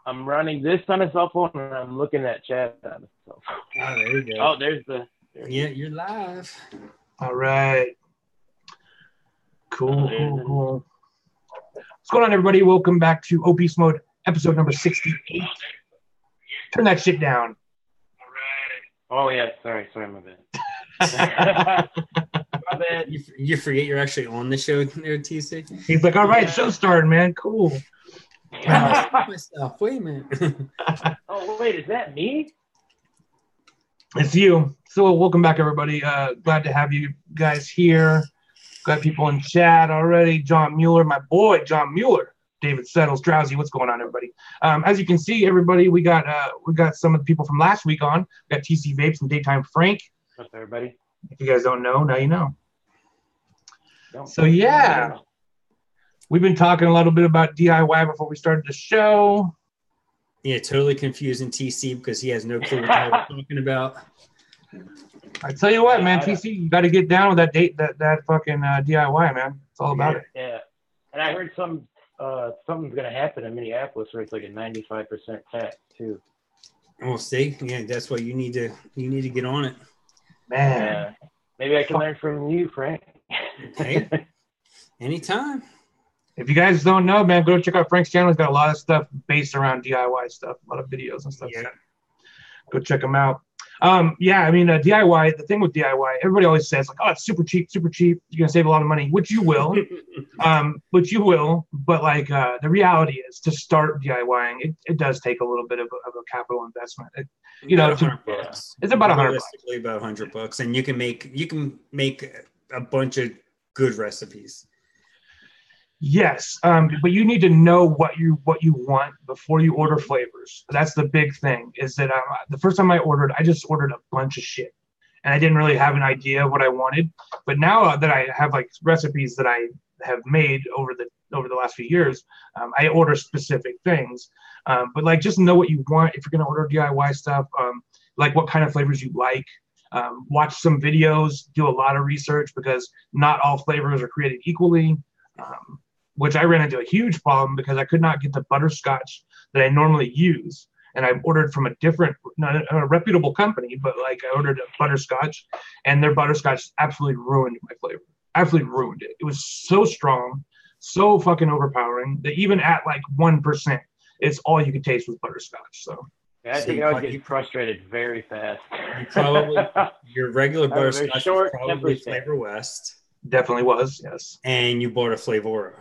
I'm running this on a cell phone, and I'm looking at chat on a cell phone. Oh, there you go. Oh, there's the. Yeah, you're live. All right. Cool. What's going on, everybody? Welcome back to Obese Mode, episode number 68. Turn that shit down. Oh, yeah. Sorry, my bad. My bad. You forget you're actually on the show there, TC? He's like, all right, show's starting, man. Cool. Myself. Wait a minute. Oh, wait, is that me? It's you. So welcome back, everybody. Glad to have you guys here. Got people in chat already. John Mueller, my boy, John Mueller. David Settles, Drowsy. What's going on, everybody? As you can see, everybody, we got some of the people from last week on. We got TC Vapes and Daytime Frank. What's up, everybody? If you guys don't know, now you know. So yeah, we've been talking a little bit about DIY before we started the show. Yeah, totally confusing TC because he has no clue what we're talking about. I tell you what, man, TC, you got to get down with that fucking DIY, man. It's all about it. Yeah, and I heard something's gonna happen in Minneapolis where it's like a 95% tax too. Oh, see, yeah, that's why you need to get on it, man. Maybe I can learn from you, Frank. Okay, anytime. If you guys don't know, man, go check out Frank's channel. He's got a lot of stuff based around DIY stuff, a lot of videos and stuff. Yeah. So go check them out. Yeah, I mean, DIY, the thing with DIY, everybody always says, like, oh, it's super cheap. You're going to save a lot of money, which you will. But, like, the reality is to start DIYing, it does take a little bit of a capital investment. It's about $100. Realistically, about $100, and you can make a bunch of good recipes. Yes, but you need to know what you want before you order flavors. That's the big thing. Is that the first time I just ordered a bunch of shit, and I didn't really have an idea of what I wanted. But now that I have like recipes that I have made over the last few years, I order specific things. But like, just know what you want if you're gonna order DIY stuff. Like what kind of flavors you like. Watch some videos. Do a lot of research because not all flavors are created equally. Which I ran into a huge problem because I could not get the butterscotch that I normally use. And I ordered from a reputable company, but like I ordered a butterscotch and their butterscotch absolutely ruined my flavor. Absolutely ruined it. It was so strong, so fucking overpowering that even at like 1%, it's all you could taste was butterscotch. So yeah, I think I would get frustrated very fast. Your regular butterscotch was probably Flavor West. Definitely was, yes. And you bought a Flavora.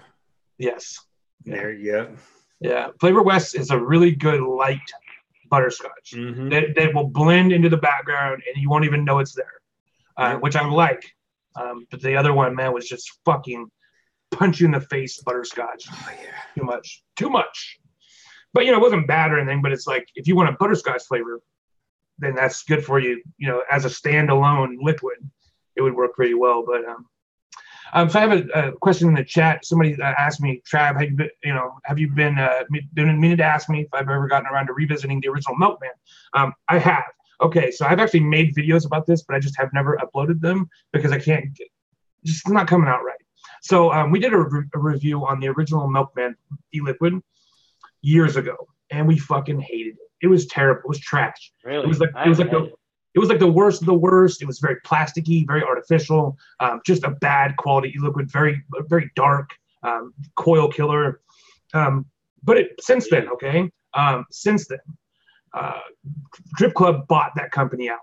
Yes. There you go. Yeah. Flavor West is a really good light butterscotch that will blend into the background and you won't even know it's there, which I like. But the other one, man, was just fucking punch you in the face butterscotch. Oh, yeah. Too much. But, it wasn't bad or anything, but it's like if you want a butterscotch flavor, then that's good for you, as a standalone liquid. It would work pretty well. But so I have a question in the chat. Somebody asked me, Trav, have you been meaning to ask me if I've ever gotten around to revisiting the original Milkman? I have. Okay, so I've actually made videos about this, but I just have never uploaded them because I can't. Just not coming out right. So we did a review on the original Milkman e-liquid years ago, and we fucking hated it. It was terrible. It was trash. Really? It was like the worst of the worst. It was very plasticky, very artificial, just a bad quality e-liquid, very, very dark, coil killer. But since then, Drip Club bought that company out.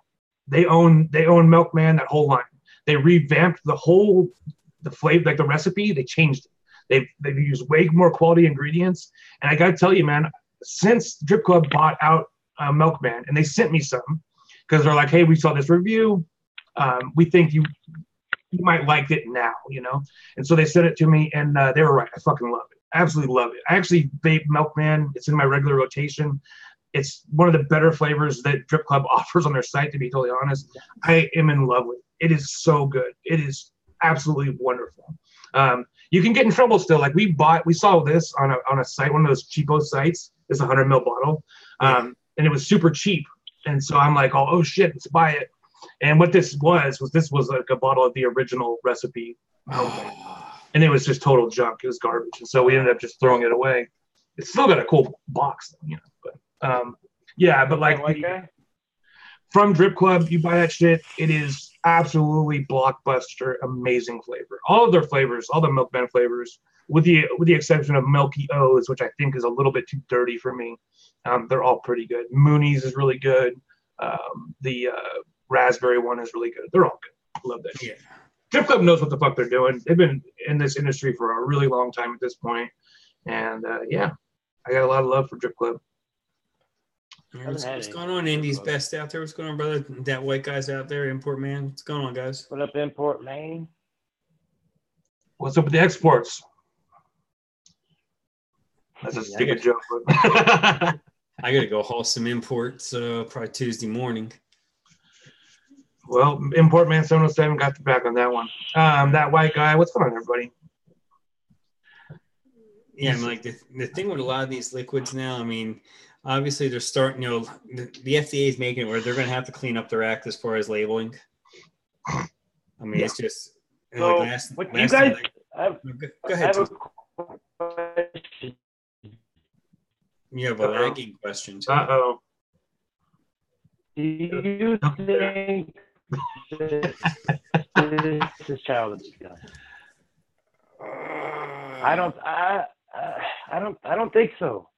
They own Milkman, that whole line. They revamped the flavor, like the recipe. They changed it. They've used way more quality ingredients. And I got to tell you, man, since Drip Club bought out Milkman, and they sent me some. Because they're like, hey, we saw this review. We think you might like it now, And so they sent it to me, and they were right. I fucking love it. Absolutely love it. I actually vape Milkman. It's in my regular rotation. It's one of the better flavors that Drip Club offers on their site, to be totally honest. I am in love with it. It is so good. It is absolutely wonderful. You can get in trouble still. Like we saw this on a site, one of those cheapo sites. It's a 100 ml bottle, and it was super cheap. And so I'm like, oh shit, let's buy it. And what this was like a bottle of the original recipe, and it was just total junk. It was garbage, and so we ended up just throwing it away. It's still got a cool box, you know. But yeah, but like White guy? from Drip Club, you buy that shit. It is absolutely blockbuster, amazing flavor. All of their flavors, all the Milkman flavors, with the exception of Milky O's, which I think is a little bit too dirty for me. They're all pretty good. Mooney's is really good. The raspberry one is really good. They're all good. Love that shit. Yeah. Drip Club knows what the fuck they're doing. They've been in this industry for a really long time at this point. And yeah, I got a lot of love for Drip Club. What's going on, Indy's best out there? What's going on, brother? That white guy's out there, import man. What's going on, guys? What up, import man? What's up with the exports? That's a stupid joke. But I got to go haul some imports probably Tuesday morning. Well, Import Man 707 got the back on that one. That white guy, what's going on, everybody? Yeah, I mean, like the thing with a lot of these liquids now, I mean, obviously they're starting, you know, the FDA is making it where they're going to have to clean up their act as far as labeling. I mean, it's just So, like what last you guys? time, go ahead. I have Tom. a question. You have a lagging question too. Uh-oh. Do you think this is childish? I don't think so.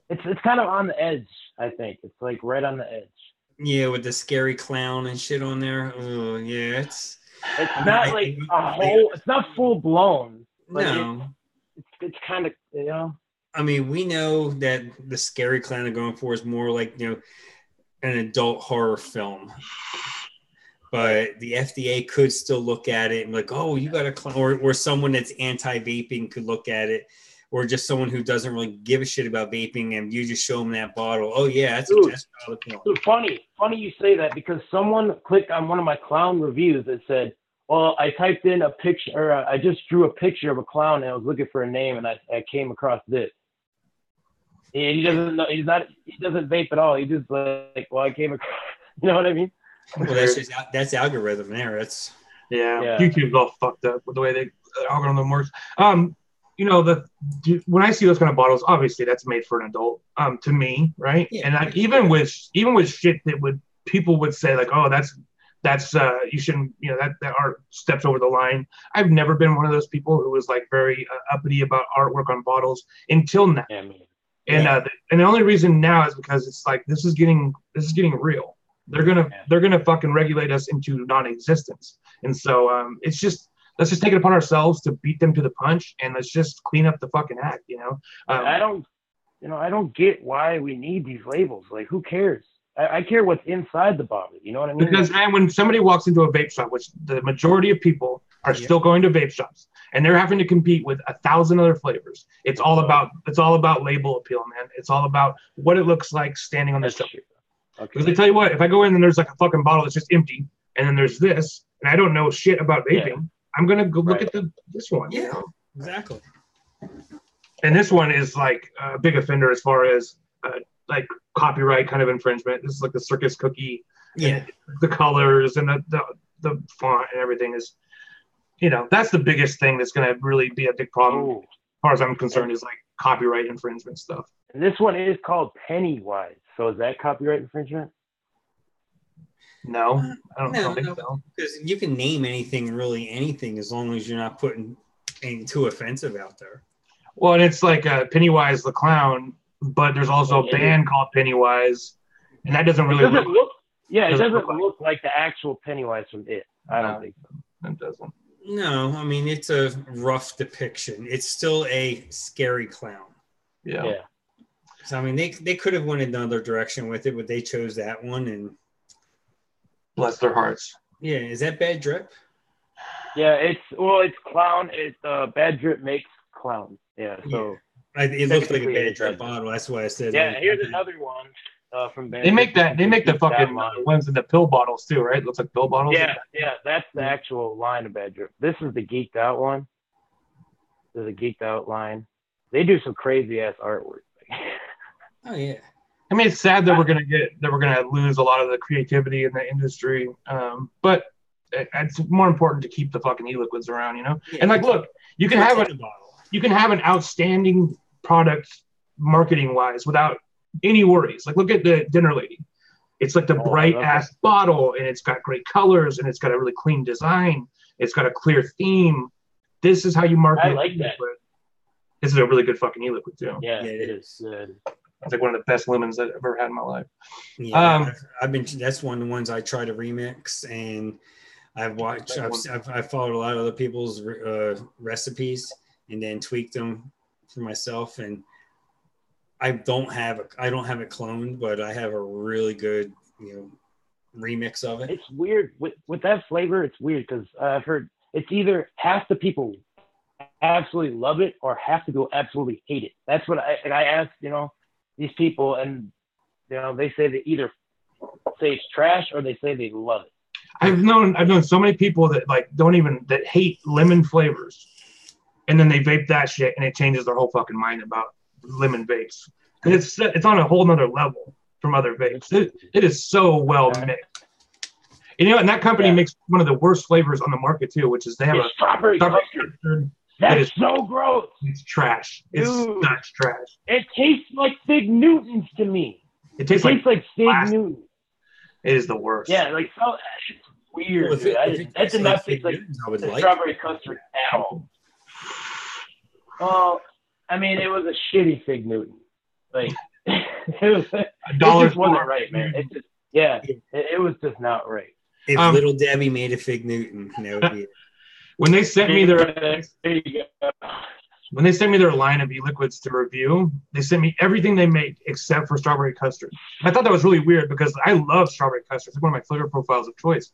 It's kind of on the edge. I think it's like right on the edge. Yeah, with the scary clown and shit on there. Oh, yeah, it's not like a whole. It's not full blown. No, it's kind of, you know. I mean, we know that the scary clown they're going for is more like, you know, an adult horror film. But the FDA could still look at it and be like, oh, you got a clown, or someone that's anti-vaping could look at it, or just someone who doesn't really give a shit about vaping, and you just show them that bottle. Oh yeah, that's a test bottle of clown. Dude, funny you say that, because someone clicked on one of my clown reviews that said, well, I typed in a picture, or I just drew a picture of a clown and I was looking for a name, and I came across this. And he doesn't know. He doesn't vape at all. He just like, well, I came across. You know what I mean? Well, that's algorithm there. That's yeah. YouTube's all fucked up with the way the algorithm works. You know, when I see those kind of bottles, obviously that's made for an adult. To me, right? Yeah. And even with shit that people would say like, oh, that's you shouldn't, you know, that art steps over the line. I've never been one of those people who was like very uppity about artwork on bottles until now. Yeah, man. And and the only reason now is because it's like this is getting real. They're gonna fucking regulate us into non-existence. And so it's just, let's just take it upon ourselves to beat them to the punch, and let's just clean up the fucking act. You know. I don't get why we need these labels. Like, who cares? I care what's inside the bottle. You know what I mean? Because when somebody walks into a vape shop, which the majority of people are still going to vape shops, and they're having to compete with 1,000 other flavors, it's all about label appeal, man. It's all about what it looks like standing on the shelf. Okay. Because I tell you what, if I go in and there's like a fucking bottle that's just empty, and then there's this, and I don't know shit about vaping, I'm gonna go look at this one. Yeah, you know? Exactly. And this one is like a big offender as far as like copyright kind of infringement. This is like the circus cookie. Yeah. The colors and the font and everything is, you know, that's the biggest thing that's going to really be a big problem as far as I'm concerned, is like copyright infringement stuff. And this one is called Pennywise. So is that copyright infringement? No, I don't think so. Because you can name anything, really anything, as long as you're not putting anything too offensive out there. Well, and it's like Pennywise the clown, but there's also a band called Pennywise, and that doesn't really look. Yeah, it doesn't look like the actual Pennywise from It. I don't think so. It doesn't. No, I mean, it's a rough depiction. It's still a scary clown. Yeah. So, I mean, they could have went another direction with it, but they chose that one, and bless their hearts. Yeah, is that Bad Drip? Yeah, it's clown. It's Bad Drip makes clown. Yeah, so it looks like a Bad Drip bottle. That's why I said. Yeah, here's another one from Bad Drip. They make the fucking ones in the pill bottles too, right? Looks like pill bottles. Yeah, that's the actual line of Bad Drip. This is the geeked out one. There's a geeked out line. They do some crazy ass artwork. Oh yeah. I mean, it's sad that we're gonna lose a lot of the creativity in the industry, but it's more important to keep the fucking e-liquids around, you know. Yeah, and like, look, you can have an outstanding product marketing wise without any worries. Like look at the Dinner Lady. It's like the bright ass bottle, and it's got great colors, and it's got a really clean design. It's got a clear theme. This is how you market. I like that. This is a really good fucking e-liquid too. Yeah, it is. It's like one of the best lemons I've ever had in my life. Yeah, that's one of the ones I try to remix, and I've followed a lot of other people's recipes and then tweaked them for myself. And I don't have it cloned, but I have a really good, remix of it. It's weird with that flavor. It's weird because I've heard it's either half the people absolutely love it or half the people absolutely hate it. That's what I asked, these people, and they say they either say it's trash or they say they love it. I've known so many people that that hate lemon flavors, and then they vape that shit and it changes their whole fucking mind about lemon vapes. It's on a whole nother level from other vapes. It is so well mixed. And that company makes one of the worst flavors on the market too, which is they have a strawberry custard. That's so gross. It's trash. It's not trash. It tastes like Fig Newtons to me. It tastes like Fig Newtons. It is the worst. Yeah, like so. It's weird. That did not taste like the strawberry custard at all. Well, I mean, it was a shitty Fig Newton. Like it just wasn't right, man. It was just not right. If Little Debbie made a Fig Newton, that would be it. When they sent me their line of e-liquids to review, they sent me everything they make except for strawberry custard. I thought that was really weird because I love strawberry custard. It's one of my flavor profiles of choice.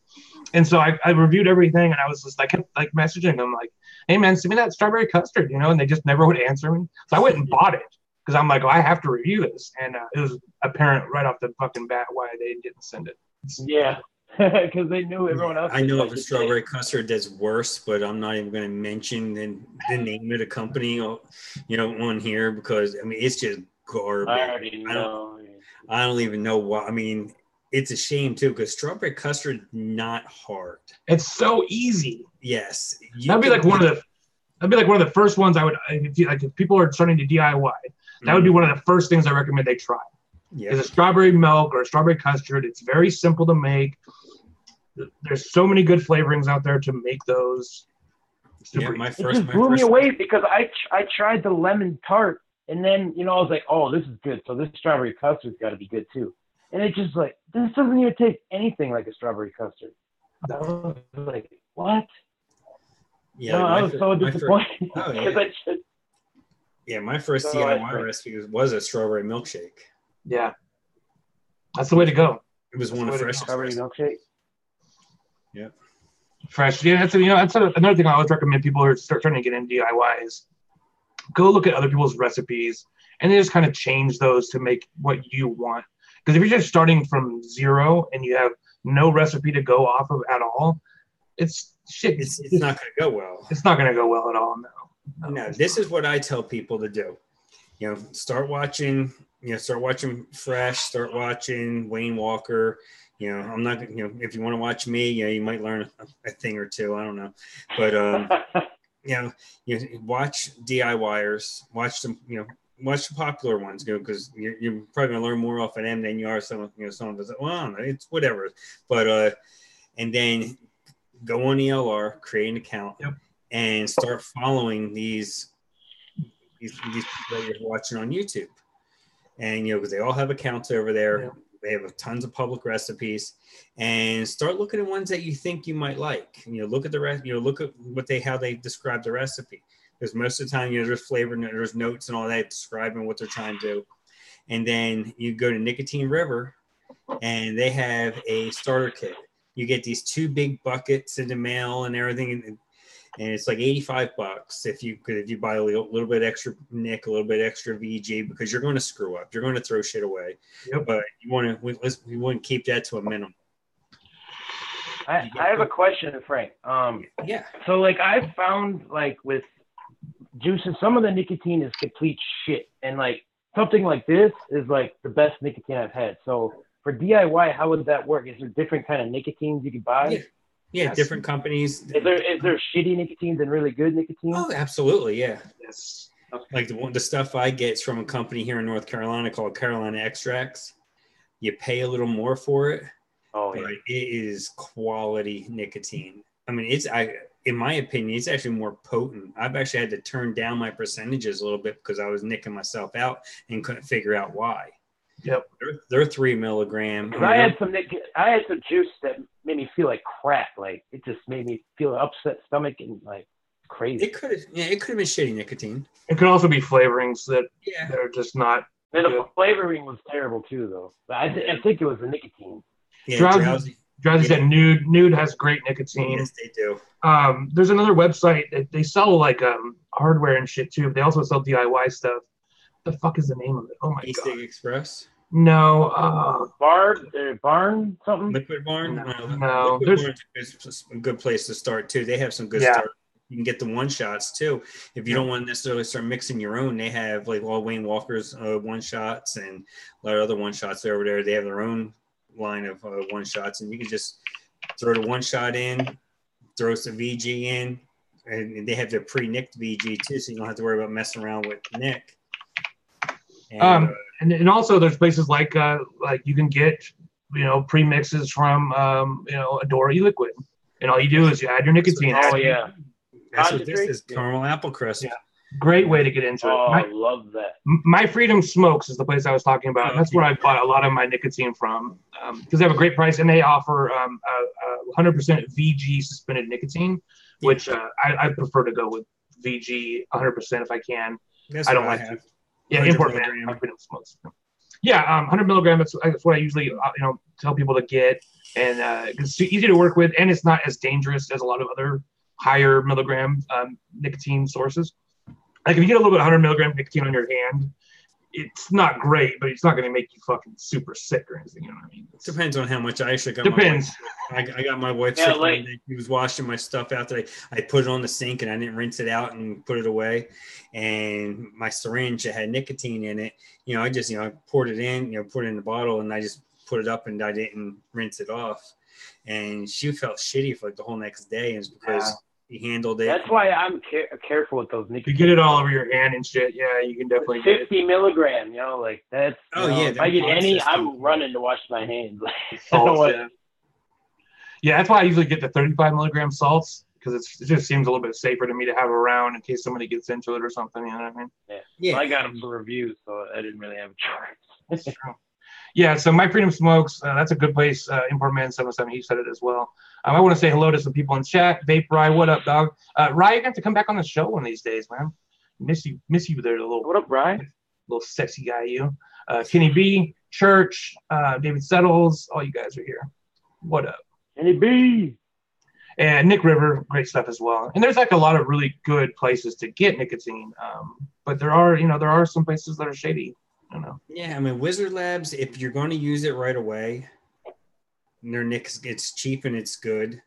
And so I reviewed everything, and I kept messaging them like, hey man, send me that strawberry custard, and they just never would answer me. So I went and bought it because I'm like, I have to review this. And it was apparent right off the fucking bat why they didn't send it. Yeah. Because they knew everyone else. I know of a strawberry custard that's worse, but I'm not even going to mention the name of the company, on here because it's just garbage. I already know. I don't even know why. I mean, it's a shame too because strawberry custard not hard. It's so easy. Yes, that'd be like one of the first ones I would. If people are starting to DIY, that would be one of the first things I recommend they try. Yeah. Is a strawberry milk or a strawberry custard. It's very simple to make. There's so many good flavorings out there to make those. It just blew me away because I tried the lemon tart and then I was like, oh, this is good. So this strawberry custard's got to be good too. And it just this doesn't even taste anything like a strawberry custard. I was like, what? Yeah, I was so disappointed. My first DIY recipe was a strawberry milkshake. Yeah, that's the way to go. It was one of fresh strawberry milkshake. Yeah, fresh. Yeah, that's another thing I always recommend people who are trying to get into DIY is go look at other people's recipes and then just kind of change those to make what you want. Because if you're just starting from zero and you have no recipe to go off of at all, it's shit. It's not going to go well. It's not going to go well at all. No. This is what I tell people to do. Start watching Fresh, start watching Wayne Walker. I'm not, if you want to watch me, you might learn a thing or two. I don't know. But, watch DIYers, watch them, watch the popular ones, because you're probably going to learn more off of them than you are some of us. Well, I don't know, it's whatever. But, and then go on ELR, create an account, and start following these people that you're watching on YouTube. And, because they all have accounts over there. Yeah. They have tons of public recipes, and start looking at ones that you think you might like. Look at the rest. Look at how they describe the recipe, because most of the time, there's flavor, there's notes and all that describing what they're trying to do. And then you go to Nicotine River, and they have a starter kit. You get these 2 big buckets in the mail and everything, and it's like $85 if you buy a little bit extra Nick, a little bit extra VG, because you're going to screw up. You're going to throw shit away. Yep. But we want to keep that to a minimum. I have a question, Frank. Yeah. So I found with juices, some of the nicotine is complete shit, and something like this is the best nicotine I've had. So for DIY, how would that work? Is there different kind of nicotines you could buy? Yeah. Yeah, different companies. Is there shitty nicotines and really good nicotines? Oh, absolutely, yeah. Yes. Like the stuff I get is from a company here in North Carolina called Carolina Extracts. You pay a little more for it, but it is quality nicotine. I mean, in my opinion, it's actually more potent. I've actually had to turn down my percentages a little bit because I was nicking myself out and couldn't figure out why. Yep. They're 3 milligram. I had some juice that made me feel like crap. Like it just made me feel an upset stomach and like crazy. It could have been shitty nicotine. It could also be flavorings that are just not. And the flavoring was terrible too, though. But I think it was the nicotine. Yeah, Drowsy said Nude has great nicotine. Yes, they do. There's another website that they sell like hardware and shit too. But they also sell DIY stuff. What the fuck is the name of it? Oh my god. Express. No. Barn something. Liquid Barn. No. Liquid Barn is a good place to start too. They have some good stuff. You can get the one shots too. If you don't want to necessarily start mixing your own, they have like all Wayne Walker's one shots and a lot of other one shots over there. They have their own line of one shots, and you can just throw the one shot in, throw some VG in, and they have their pre-nicked VG too, so you don't have to worry about messing around with Nick. And also there's places like you can get pre-mixes from Adora e-liquid, and all you do is you add your nicotine. That's what this is, caramel apple crisp. Yeah. Great way to get into it. I love that. My Freedom Smokes is the place I was talking about. That's where I bought a lot of my nicotine from because they have a great price and they offer 100% VG suspended nicotine, which I prefer to go with VG 100% if I can. I don't like it. Yeah, import my Freedom Smokes. Yeah, 100 milligram. That's what I usually tell people to get, and it's easy to work with, and it's not as dangerous as a lot of other higher milligram nicotine sources. Like if you get a little bit of 100 milligram nicotine on your hand, it's not great, but it's not going to make you fucking super sick or anything. You know what I mean? Depends on how much I actually got. Depends. I got my wife sick one day. She was washing my stuff after I put it on the sink and I didn't rinse it out and put it away. And my syringe had nicotine in it. I just I poured it in, put it in the bottle, and I just put it up and I didn't rinse it off. And she felt shitty for like the whole next day, and it's because he handled it. That's why I'm careful with those nicotine. You get it all over your hand and shit. Yeah, you can definitely 50 milligram, like that's. If I get any, I'm running to wash my hands. Yeah, that's why I usually get the 35 milligram salts because it just seems a little bit safer to me to have around in case somebody gets into it or something. You know what I mean? Yeah. Well, I got them for reviews, so I didn't really have a choice. That's true. Yeah, so My Freedom Smokes, that's a good place. Import Man 77, he said it as well. I want to say hello to some people in chat. Vape Rye, what up, dog? Rye, you're going to have to come back on the show one of these days, man. Miss you there, little. What up, Rye? Little sexy guy, you. Kenny B, Church, David Settles, all you guys are here. What up? Kenny B. And Nick River, great stuff as well. And there's like a lot of really good places to get nicotine, but there are some places that are shady. Yeah, I mean, Wizard Labs, if you're going to use it right away, their nicks, it's cheap and it's good.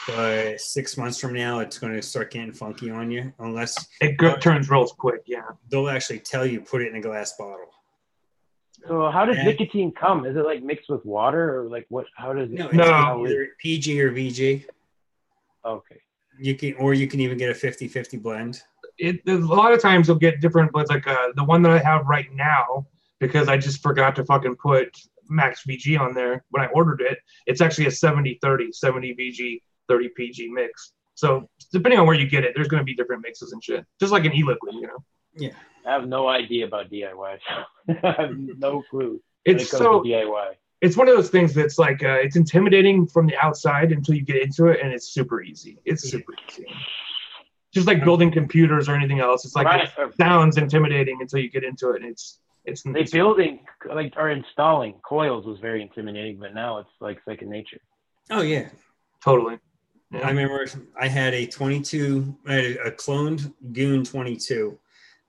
But 6 months from now, it's going to start getting funky on you unless it turns real quick. Yeah, they'll actually tell you put it in a glass bottle. So how does nicotine come? Is it like mixed with water or like what? How does it? No, either PG or VG. Okay. You can even get a 50-50 blend. A lot of times you'll get different blends, like the one that I have right now, because I just forgot to fucking put max VG on there when I ordered it. It's actually a 70-30, 70 VG, 30 PG mix. So depending on where you get it, there's going to be different mixes and shit. Just like an e-liquid, Yeah. I have no idea about DIY. I have no clue. It's so DIY. It's one of those things that's like it's intimidating from the outside until you get into it, and it's super easy. It's super easy. Just like building computers or anything else. It's like it sounds intimidating until you get into it, and it's building or installing coils was very intimidating, but now it's like second nature. Oh yeah, totally. Yeah. I remember I had a cloned Goon 22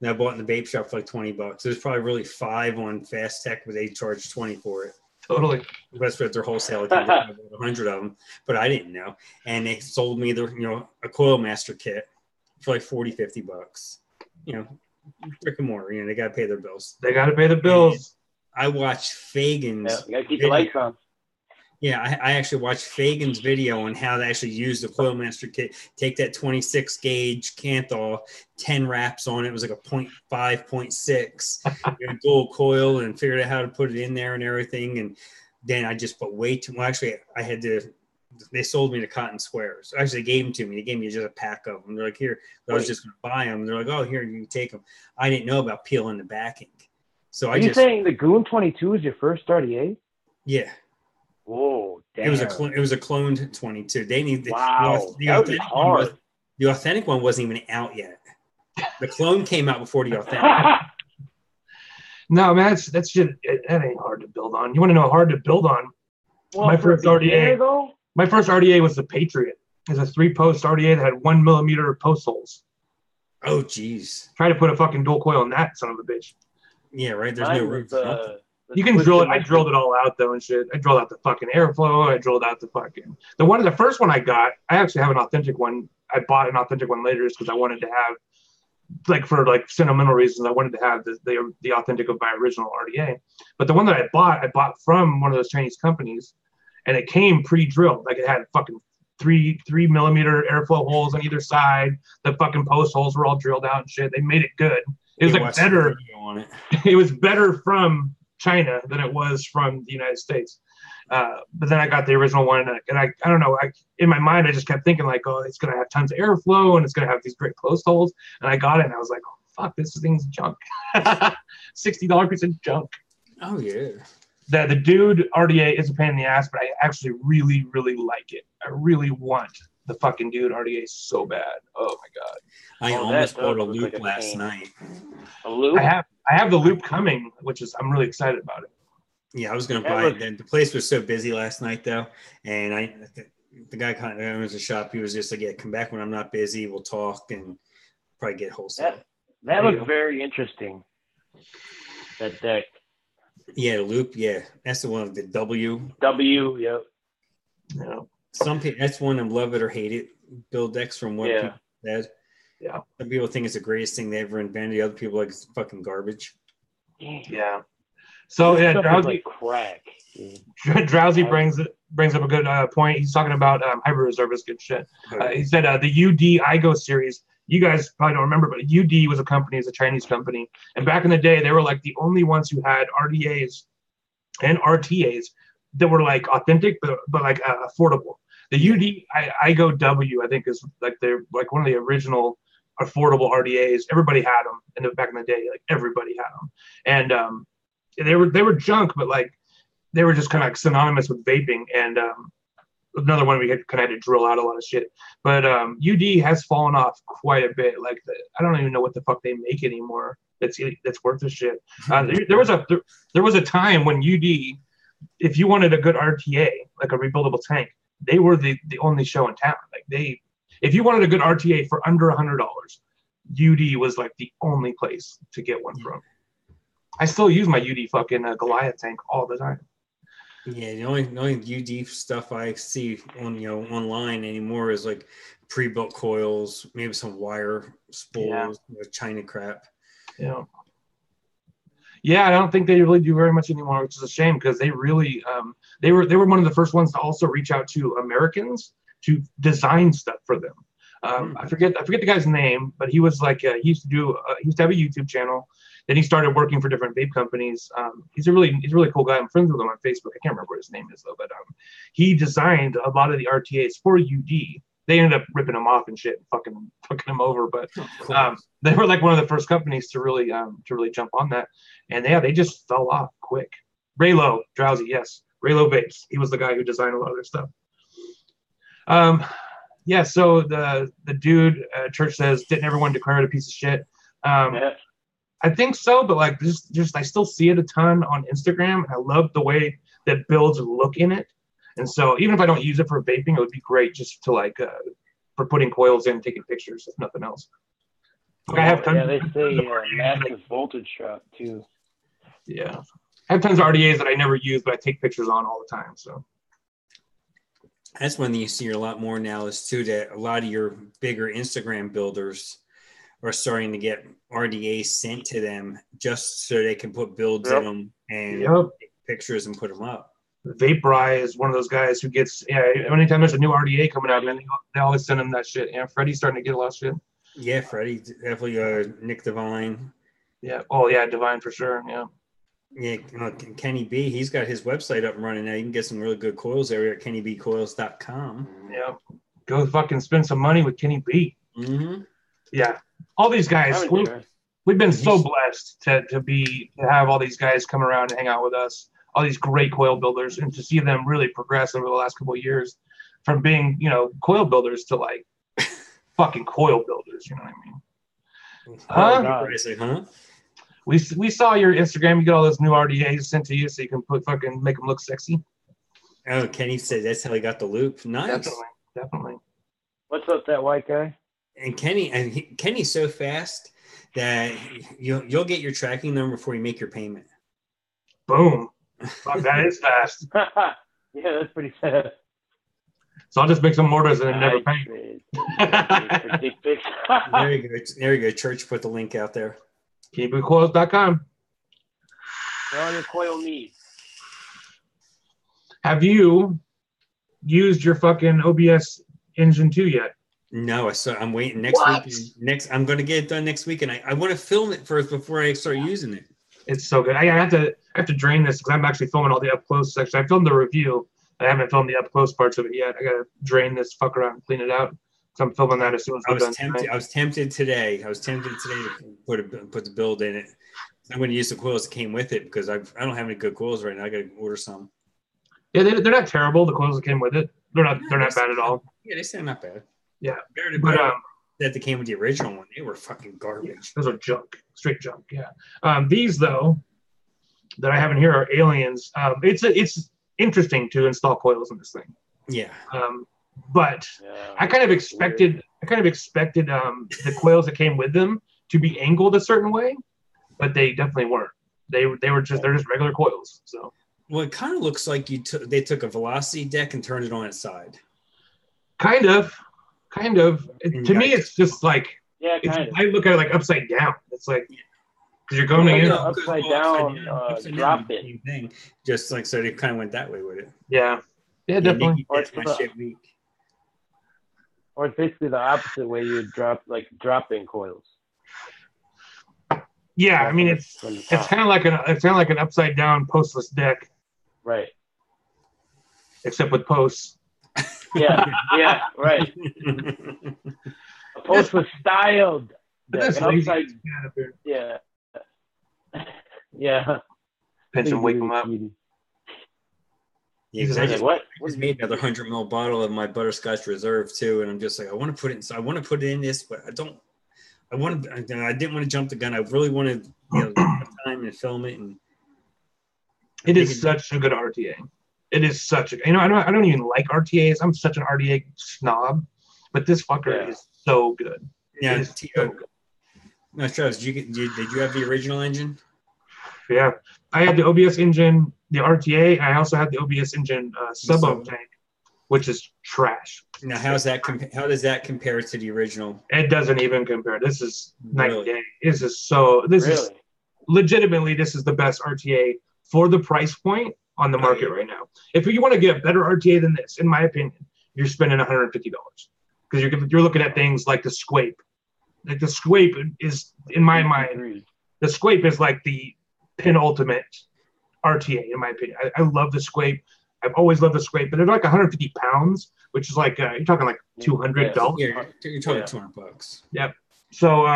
that I bought in the vape shop for like $20. There's probably really 5 on Fast Tech, but they charged 20 for it. Totally. That's what their wholesale. Like, 100 of them, but I didn't know. And they sold me a Coil Master kit for like $40-$50. Brick and mortar. They got to pay their bills. They got to pay the bills. And I watched Fagan's. Yeah, you got to keep the lights on. Yeah, I actually watched Fagan's video on how to actually use the Coil Master kit. Take that 26 gauge Kanthal, 10 wraps on it. It was like a 0.5, 0.6 dual coil, and figured out how to put it in there and everything. And then I just put way too. Well, actually, I had to. They sold me the cotton squares. Actually, they gave them to me. They gave me just a pack of them. They're like, here. I was just going to buy them. They're like, oh, here, you can take them. I didn't know about peeling the backing. So Are you saying the Goon 22 is your first RDA? Yeah. Whoa, damn. It was a cloned 22. They need the authentic one. The authentic one wasn't even out yet. The clone came out before the authentic. No, man, that's just that ain't hard to build on. You want to know how hard to build on? Well, my first RDA. Though? My first RDA was the Patriot. It's a 3-post RDA that had 1 millimeter post holes. Oh, geez. Try to put a fucking dual coil on that son of a bitch. Yeah, right. There's no room for nothing. You can drill it. I drilled it all out though and shit. I drilled out the fucking airflow. I drilled out the fucking the first one I got. I actually have an authentic one. I bought an authentic one later just because I wanted to have, like, for like sentimental reasons, I wanted to have the authentic of my original RDA. But the one that I bought from one of those Chinese companies, and it came pre-drilled. Like, it had fucking 3 millimeter airflow holes on either side. The fucking post holes were all drilled out and shit. They made it good. It was like better. It was better from China than it was from the United States. But then I got the original one, and I don't know. In my mind, I just kept thinking like, oh, it's gonna have tons of airflow, and it's gonna have these great post holes. And I got it, and I was like, oh, fuck, this thing's junk. $60 piece of junk. Oh yeah. The Dude RDA is a pain in the ass, but I actually really, really like it. I really want the fucking Dude RDA so bad. Oh my god. I almost bought a loop last night. A loop? I have the loop coming, which is I'm really excited about it. Yeah, I was gonna buy it. Then the place was so busy last night though, and the guy kind of owns the shop. He was just like, "Yeah, come back when I'm not busy. We'll talk and probably get wholesale." That looks very interesting. That deck. Yeah, the loop. Yeah, that's the one of the W. Yep. Yeah. Some people, that's one of love it or hate it build decks from what people said. Yeah. Some people think it's the greatest thing they ever invented. Other people like it's fucking garbage. Yeah. So yeah, Drowsy like crack. Drowsy brings up a good point. He's talking about Hyper Reservist good shit. He said the UD IGO series. You guys probably don't remember, but UD was a company, it's a Chinese company, and back in the day, they were like the only ones who had RDAs and RTAs that were like authentic, but like affordable. The UD IGO W, I think, is like they're like one of the original affordable RDAs. Everybody had them back in the day. Like everybody had them, and they were junk, but like they were just kind of like synonymous with vaping. And another one we had kind of had to drill out a lot of shit. But UD has fallen off quite a bit. Like I don't even know what the fuck they make anymore. That's worth a shit. There was a time when UD, if you wanted a good RTA, like a rebuildable tank, they were the only show in town. Like if you wanted a good RTA for under $100, UD was like the only place to get one from. I still use my UD fucking Goliath tank all the time. Yeah, the only UD stuff I see on online anymore is like pre-built coils, maybe some wire spools, China crap. Yeah. Yeah, I don't think they really do very much anymore, which is a shame because they really they were one of the first ones to also reach out to Americans to design stuff for them. I forget the guy's name, but he was like he used to have a YouTube channel. Then he started working for different vape companies. He's a really cool guy. I'm friends with him on Facebook. I can't remember what his name is though, but he designed a lot of the RTAs for UD. They ended up ripping him off and shit, fucking him over. But they were like one of the first companies to really jump on that. And they just fell off quick. Raylo, Drowsy, yes, Raylo Vapes. He was the guy who designed a lot of their stuff. Yeah. So the dude Church says, didn't everyone declare it a piece of shit? I think so, but like just I still see it a ton on Instagram, and I love the way that builds look in it. And so even if I don't use it for vaping, it would be great just to like for putting coils in, taking pictures, if nothing else. Like I have tons. Yeah, they say massive voltage drop too. Yeah, I have tons of RDAs that I never use, but I take pictures on all the time. So that's one thing you see a lot more now is too that a lot of your bigger Instagram builders are starting to get RDAs sent to them just so they can put builds in them and take pictures and put them up. Vapori is one of those guys who gets, anytime there's a new RDA coming out, man, they always send him that shit. Yeah, Freddie's starting to get a lot of shit. Yeah, Freddie, definitely Nick Devine. Yeah. Oh, yeah, Devine for sure. Yeah. Yeah, Kenny B, he's got his website up and running now. You can get some really good coils there at kennybcoils.com. Yeah. Go fucking spend some money with Kenny B. Mm-hmm. Yeah. All these guys, we've been so blessed to have all these guys come around and hang out with us. All these great coil builders, and to see them really progress over the last couple of years from being, coil builders to like fucking coil builders. You know what I mean? Huh? We saw your Instagram. You get all those new RDAs sent to you so you can make them look sexy. Oh, Kenny said that's how he got the loop. Nice. Definitely. What's up, that white guy? And Kenny's so fast that you'll get your tracking number before you make your payment. Boom. Fuck, that is fast. Yeah, that's pretty fast. So I'll just make some orders and then never pay. There you go. There you go. Church put the link out there. KennyBcoils.com. For all your coil needs. Have you used your fucking OBS engine 2 yet? No, I'm waiting next week. I'm going to get it done next week, and I want to film it first before I start using it. It's so good. I have to drain this because I'm actually filming all the up close section. I filmed the review. I haven't filmed the up close parts of it yet. I got to drain this fucker out and clean it out. So I'm filming that as soon as we're done. I was tempted today. To put the build in it. I'm going to use the coils that came with it because I don't have any good coils right now. I got to order some. Yeah, they're not terrible. The coils that came with it, they're not bad at all. Yeah, they sound not bad. Yeah, but that they came with the original one, they were fucking garbage. Yeah, those are junk, straight junk. Yeah. These though that I have in here are aliens. It's interesting to install coils in this thing. Yeah. But I kind of expected the coils that came with them to be angled a certain way, but they definitely weren't. They're just regular coils. So. Well, it kind of looks like they took a velocity deck and turned it on its side. Kind of. To me, it's just like I look at it like upside down. It's like because you're going in upside down, drop it. Thing. Just like so, they kind of went that way with it. Yeah, definitely. Or it's basically the opposite way you would drop in coils. Yeah, I mean it's kind of like an upside down postless deck. Right. Except with posts. Yeah, right. A post was styled. Yeah. Pinch and wake them up. Yeah, exactly. What? I just made another 100 ml bottle of my butterscotch reserve too, and I'm just like, I want to put it in this, but I don't. I didn't want to jump the gun. I really wanted have time and film it. And it is such a good RTA. It is such a. I don't even like RTAs. I'm such an RTA snob, but this fucker is so good. Yeah. No, Travis, did you have the original engine? Yeah, I had the OBS engine, the RTA. I also had the OBS engine sub-ohm tank, which is trash. Now, how does that compare to the original? It doesn't even compare. This is night and day. This is legitimately this is the best RTA for the price point on the market right now. If you want to get a better RTA than this, in my opinion, you're spending $150 because you're looking at things like the Squape. Like the Squape is, in my mind, the Squape is like the penultimate RTA, in my opinion. I love the Squape. I've always loved the Squape, but they're like 150 pounds, which is like you're talking like $200. Yeah, you're talking $200. Yep. So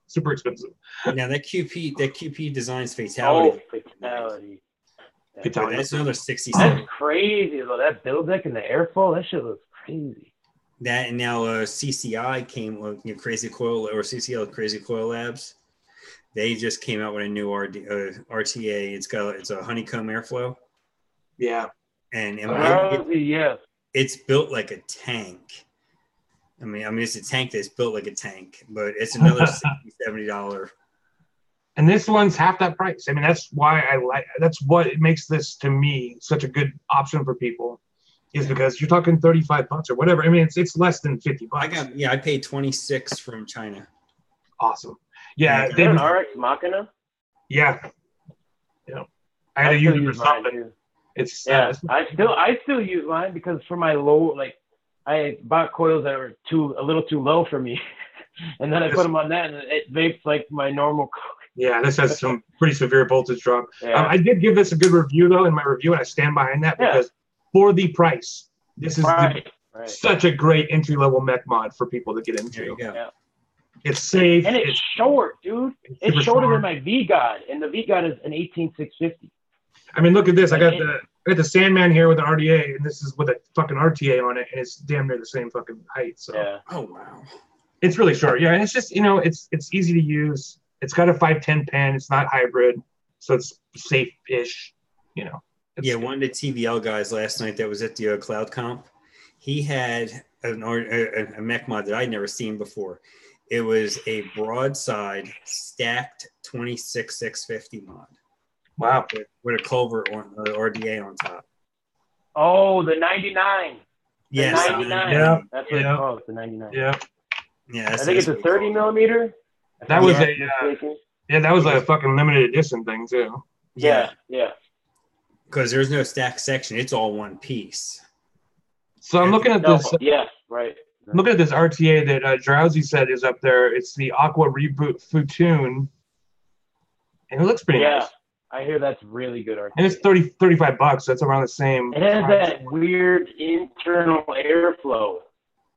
super expensive. Now that QP designs Fatality. Fatality. That's another 67. That's crazy though. That build deck and the airflow, that shit looks crazy. That and now CCI came with Crazy Coil or CCL Crazy Coil Labs. They just came out with a new RTA. It's a honeycomb airflow. Yeah. And it's built like a tank. I mean, it's a tank that's built like a tank, but it's another $60-$70. And this one's half that price. I mean, that's what it makes this to me such a good option for people, is because you're talking $35 or whatever. I mean, it's less than $50. I paid $26 from China. Awesome. Yeah. Is there an RX Machina? Yeah. I had to use it for something. It's I still use mine because for my low, like I bought coils that were a little too low for me, and then I put them on that, and it vapes like my normal. Yeah, this has some pretty severe voltage drop. Yeah. I did give this a good review though in my review, and I stand behind that because for the price, this is such a great entry level mech mod for people to get into. There you go. Yeah. It's safe. And it's short, dude. It's shorter than my V-God, and the V-God is an 18650. I mean, look at this. I got the Sandman here with an RDA, and this is with a fucking RTA on it, and it's damn near the same fucking height. So. Yeah. Oh wow. It's really short. Yeah, and it's just it's easy to use. It's got a 510 pin. It's not hybrid, so it's safe-ish. One of the TVL guys last night that was at the Cloud Comp, he had a mech mod that I'd never seen before. It was a broadside stacked 26650 mod. Wow. With a culvert or RDA on top. Oh, the 99. Yes. 99. Yeah. That's what it's called. It's the 99. Yeah. Yeah. I think it's a 30 millimeter. That was that was a fucking limited edition thing too. Yeah. Because there's no stack section; it's all one piece. So I'm looking at this. Yeah, right. I'm looking at this RTA that Drowsy said is up there. It's the Aqua Reboot Futoon, and it looks pretty nice. I hear that's really good RTA. And it's $35. That's around the same. It has that weird internal airflow.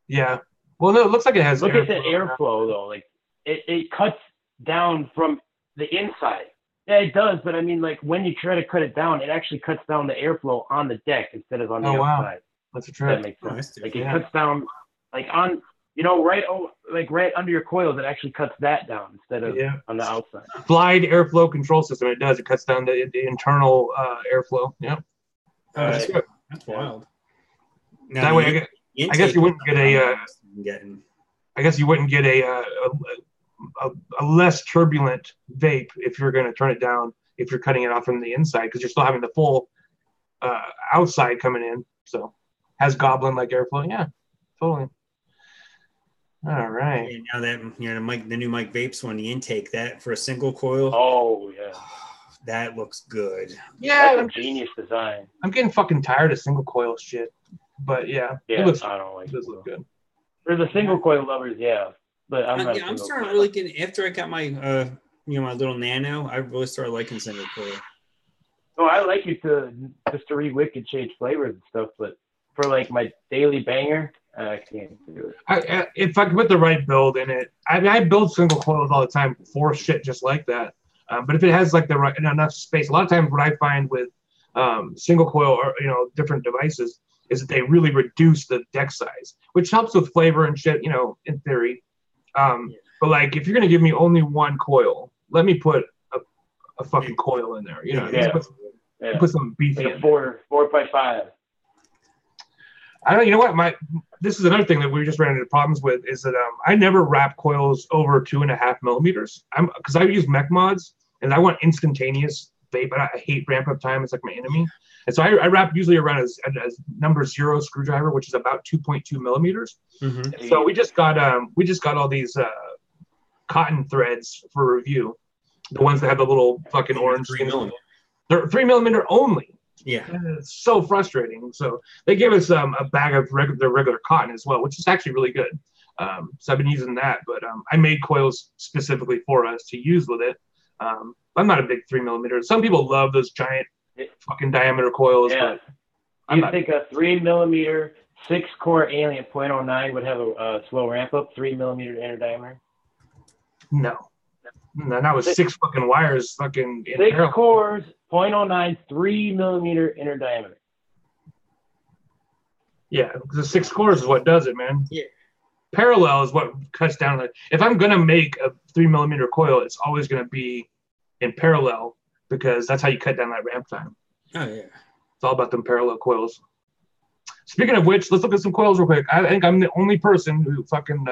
Yeah. Well, no, it looks like it has. Look at the airflow though. Like it cuts down from the inside. Yeah, it does, but I mean, like when you try to cut it down, it actually cuts down the airflow on the deck instead of on the outside. That's a trick. That makes sense. Like it cuts down, like on, right under your coils. It actually cuts that down instead of on the outside. Glide airflow control system. It does. It cuts down the internal airflow. Yep. That's wild. Now, that way, I guess you wouldn't get I guess you wouldn't get a less turbulent vape if you're going to turn it down if you're cutting it off from the inside because you're still having the full outside coming in. So has goblin like airflow. Yeah, totally. All right. And now that the new Mike Vapes one, the intake that for a single coil. Oh yeah. That looks good. Yeah, that's a genius design. I'm getting fucking tired of single coil shit, but it looks. I don't like. It does look good. For the single coil lovers, but I'm starting to really get after I got my my little Nano. I really started liking single coil. Oh, I like it to read wicked change flavors and stuff, but for like my daily banger, I can't do it. If I could put the right build in it, I build single coils all the time for shit just like that. But if it has like the right enough space, a lot of times what I find with single coil or different devices is that they really reduce the deck size, which helps with flavor and shit, in theory. But like if you're gonna give me only one coil, let me put a fucking coil in there. Put some beef in. 4x5. I don't. You know what? This is another thing that we just ran into problems with is that I never wrap coils over 2.5 millimeters. Because I use mech mods and I want instantaneous vape. I hate ramp up time. It's like my enemy. And so I wrap usually around as number 0 screwdriver, which is about 2.2 millimeters. Mm-hmm. So we just got all these cotton threads for review. The ones that have the little fucking orange. 3 millimeter. They're 3 millimeter only. Yeah, and it's so frustrating. So they gave us a bag of regular cotton as well, which is actually really good. So I've been using that, but I made coils specifically for us to use with it. I'm not a big 3 millimeter. Some people love those giant fucking diameter coils. Yeah. But you think a 3 millimeter 6-core Alien .09 would have a slow ramp up? 3 millimeter inner diameter? No, not with 6 fucking wires. Fucking 6 cores. .09, 3 millimeter inner diameter. Yeah, the 6 cores is what does it, man. Yeah. Parallel is what cuts down. If I'm gonna make a 3 millimeter coil, it's always gonna be in parallel because that's how you cut down that ramp time. Oh yeah. It's all about them parallel coils. Speaking of which, let's look at some coils real quick. I think I'm the only person who fucking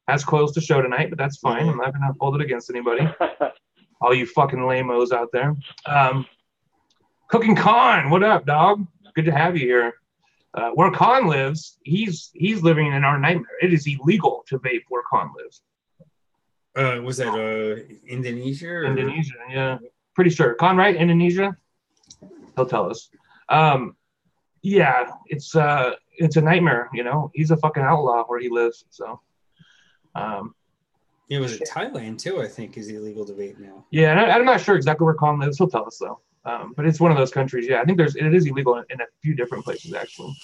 has coils to show tonight, but that's fine. I'm not gonna hold it against anybody. All you fucking lamos out there. Cooking Con, what up, dog? Good to have you here. Where Con lives, he's living in our nightmare. It is illegal to vape where Con lives. Was that Indonesia? Indonesia, yeah. Pretty sure. Con, right? Indonesia? He'll tell us. Yeah, it's a nightmare. You know, he's a fucking outlaw where he lives. So, It was in Thailand too, I think, is illegal to vape now. yeah, and I'm not sure exactly where Colin lives. He'll tell us though. But it's one of those countries. Yeah, I think it is illegal in a few different places actually.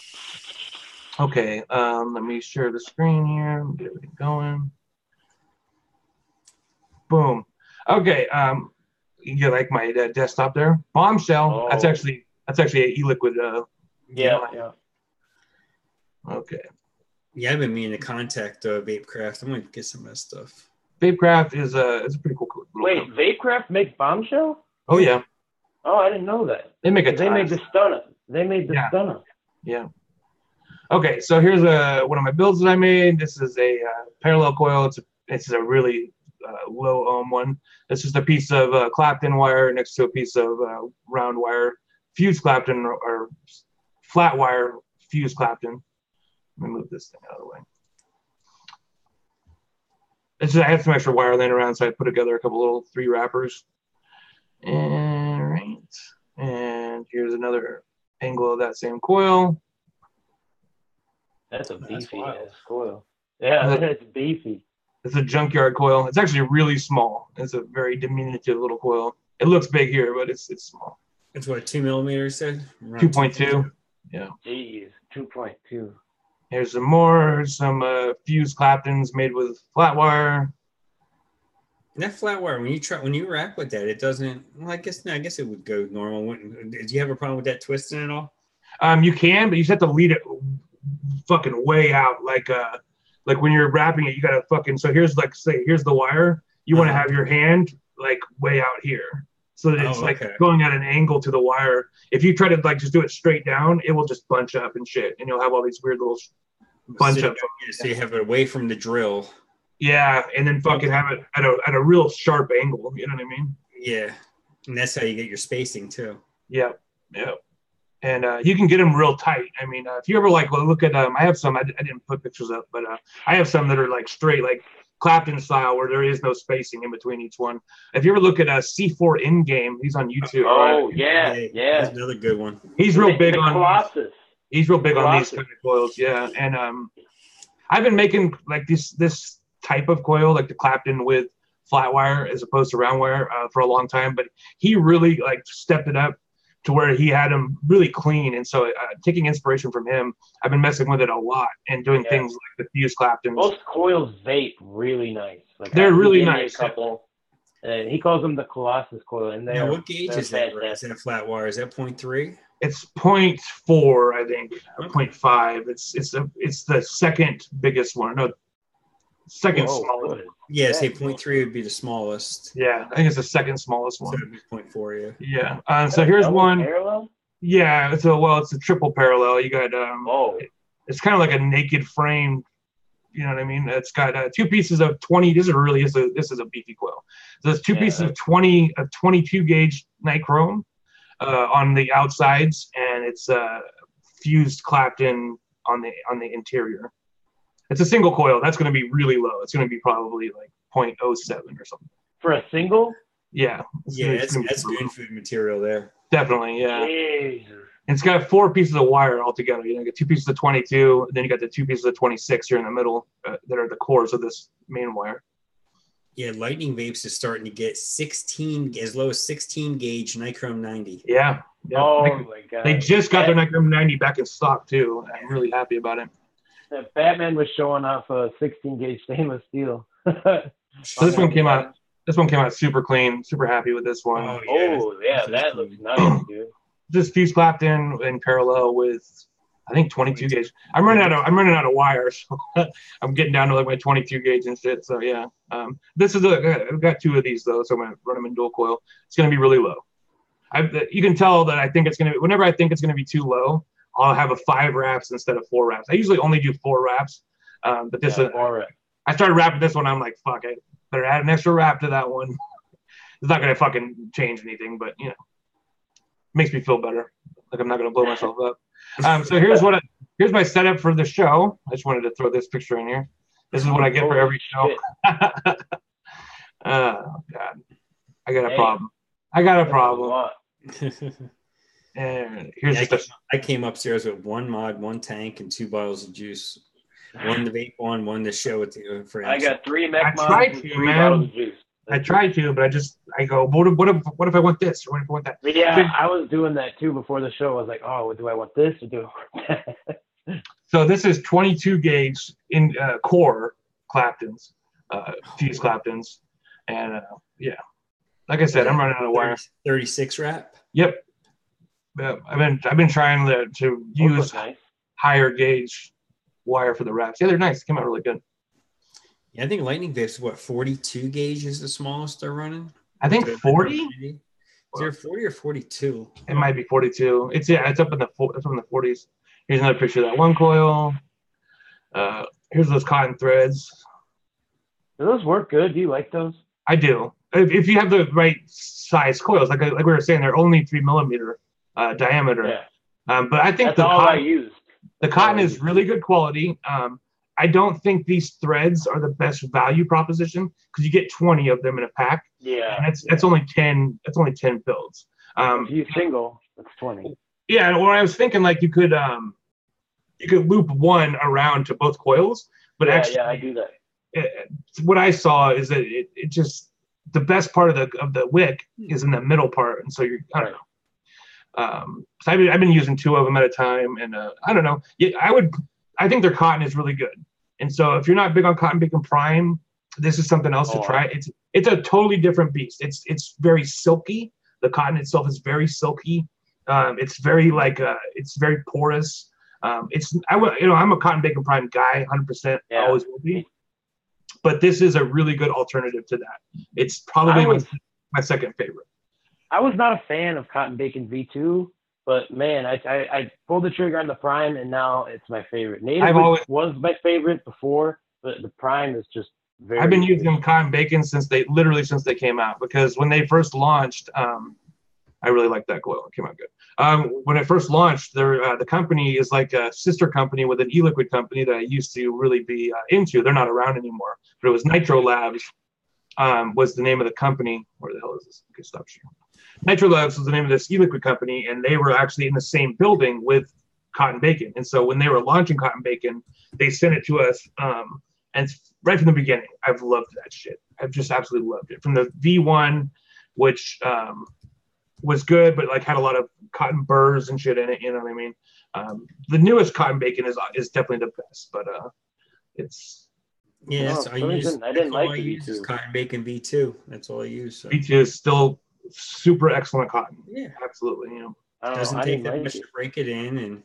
Okay, let me share the screen here. Get everything going. Boom. Okay, you like my desktop there? Bombshell. Oh. That's actually an e-liquid. Yeah. Okay. Yeah, I've been meaning to contact Vapecraft. I'm gonna get some of that stuff. Vapecraft is a pretty cool. Wait, company. Vapecraft makes Bombshell? Oh yeah. Oh, I didn't know that. They make a They ton. made the stunner. They made the stunner. Yeah. Okay, so here's one of my builds that I made. This is a parallel coil. It's a really low ohm one. It's just a piece of Clapton wire next to a piece of round wire, fused Clapton or flat wire fused Clapton. Let me move this thing out of the way. I had some extra wire laying around, so I put together a couple little 3 wrappers. And here's another angle of that same coil. That's a beefy ass coil. Yeah, that's beefy. It's a junkyard coil. It's actually really small. It's a very diminutive little coil. It looks big here, but it's small. It's what, 2 millimeters said? 2.2. Yeah. Jeez, 2.2. Here's some more. Some fused Claptons made with flat wire. And that flat wire, when you wrap with that, it doesn't. Well, I guess it would go normal. Do you have a problem with that twisting at all? You can, but you just have to lead it fucking way out. Like when you're wrapping it, you gotta fucking. So here's here's the wire. You want to have your hand like way out here, so that it's going at an angle to the wire. If you try to just do it straight down, it will just bunch up and shit, and you'll have all these weird little bunch ups. So you have it away from the drill. Yeah, and then fucking have it at a real sharp angle. You know what I mean? Yeah, and that's how you get your spacing too. Yeah. And you can get them real tight. I mean, if you ever look at I have some. I didn't put pictures up, but I have some that are straight Clapton style where there is no spacing in between each one. If you ever look at C4 In Game, he's on YouTube. Oh yeah. That's another good one. He's real big on Colossus. He's real big on these kind of coils. Yeah, and I've been making this type of coil, like the Clapton with flat wire as opposed to round wire, for a long time. But he really stepped it up to where he had them really clean. And so taking inspiration from him, I've been messing with it a lot and doing things like the fused Claptons. Most coils vape really nice. They're really nice. A couple, and he calls them the Colossus coil. And now, what gauge is that? Is that flat wire? Is that 0.3? It's 0.4, I think, or 0.5. It's the second biggest one. No, second smallest. Good. Yeah, say 0.3 would be the smallest. Yeah, I think it's the second smallest one. So it'd be 0.4, yeah. Yeah. So here's one. Parallel? Yeah, it's a triple parallel. You got it's kind of like a naked frame. You know what I mean? It's got 2 pieces of 20. This is a beefy coil. So there's 2 pieces of 22 gauge nichrome on the outsides, and it's fused Clapton on the interior. It's a single coil. That's going to be really low. It's going to be probably 0.07 or something. For a single? Yeah. That's good food material there. Definitely, yeah. Jesus. And it's got 4 pieces of wire altogether. You got 2 pieces of 22, and then you got the 2 pieces of 26 here in the middle that are the cores of this main wire. Yeah, Lightning Vapes is starting to get as low as 16 gauge Nichrome 90. Yeah. Oh my God. They just got their Nichrome 90 back in stock too. I'm really happy about it. Batman was showing off a 16 gauge stainless steel. So this one came out. This one came out super clean. Super happy with this one. Oh yeah, that looks nice, dude. Just fused Clapton in parallel with, I think, 22 gauge. I'm running out of wires. So I'm getting down to my 22 gauge and shit. So yeah, this is I've got 2 of these though, so I'm gonna run them in dual coil. It's gonna be really low. You can tell that I think it's gonna be, whenever I think it's gonna be too low, I'll have 5 wraps instead of 4 wraps. I usually only do 4 wraps, but this is. I started wrapping this one. I'm like, fuck, I better add an extra wrap to that one. It's not gonna fucking change anything, but makes me feel better. Like I'm not gonna blow myself up. So here's my setup for the show. I just wanted to throw this picture in here. This is what I get for every show. Oh God, I got a problem. And here's I came upstairs with 1 mod, 1 tank, and 2 bottles of juice. 1 to vape on, 1 to show it to friends. I got 3 mech mods tried and to, 3 man. bottles of juice. I tried to, but I go, what if I want this? Or what if I want that? Yeah, I was doing that too before the show. I was like, oh, do I want this or do I want that? So this is 22 gauge in core Claptons, fuse Claptons, and yeah, like I said, I'm running out of wire. 36 wrap. Yep. I've been trying to use higher gauge wire for the wraps. Yeah, they're nice. They came out really good. Yeah, I think Lightning Vapes, 42 gauge is the smallest they're running? I think 40? Is there 40 or 42? It might be 42. It's up in the 40s. Here's another picture of that one coil. Here's those cotton threads. Do those work good? Do you like those? I do. If you have the right size coils, like we were saying, they're only 3 millimeter diameter. Yeah. But I think that's all I used. The cotton is really good quality. I don't think these threads are the best value proposition because you get 20 of them in a pack. Yeah. And that's only 10. That's only 10 builds. If you single, that's 20. Yeah. Or I was thinking like you could loop one around to both coils, but actually, I do that. What I saw is that it just the best part of the wick is in the middle part, and so I don't know. So I've been using 2 of them at a time, and I don't know. Yeah, I think their cotton is really good, and so if you're not big on Cotton Bacon Prime, this is something else to try. It's a totally different beast. It's very silky. The cotton itself is very silky. It's very it's very porous. I'm a Cotton Bacon Prime guy, 100%. Yeah. Always will be. But this is a really good alternative to that. It's probably my second favorite. I was not a fan of Cotton Bacon V2, but man, I pulled the trigger on the Prime, and now it's my favorite. Native was my favorite before, but the Prime is just very. I've been using Cotton Bacon since they came out, because when they first launched, I really liked that coil. It came out good. When it first launched, the company is like a sister company with an e-liquid company that I used to really be into. They're not around anymore, but it was Nitro Labs was the name of the company. Where the hell is this? Okay, stop sharing. Nitro Labs was the name of this e-liquid company, and they were actually in the same building with Cotton Bacon. And so when they were launching Cotton Bacon, they sent it to us. And right from the beginning, I've loved that shit. I've just absolutely loved it. From the V1, which was good, but like had a lot of cotton burrs and shit in it. You know what I mean? The newest Cotton Bacon is definitely the best, but it's. Yeah, I didn't like the V2. Cotton Bacon V2. That's all I use. So. V2 is still super excellent cotton. Yeah, absolutely. You know, doesn't take that much to break it in, and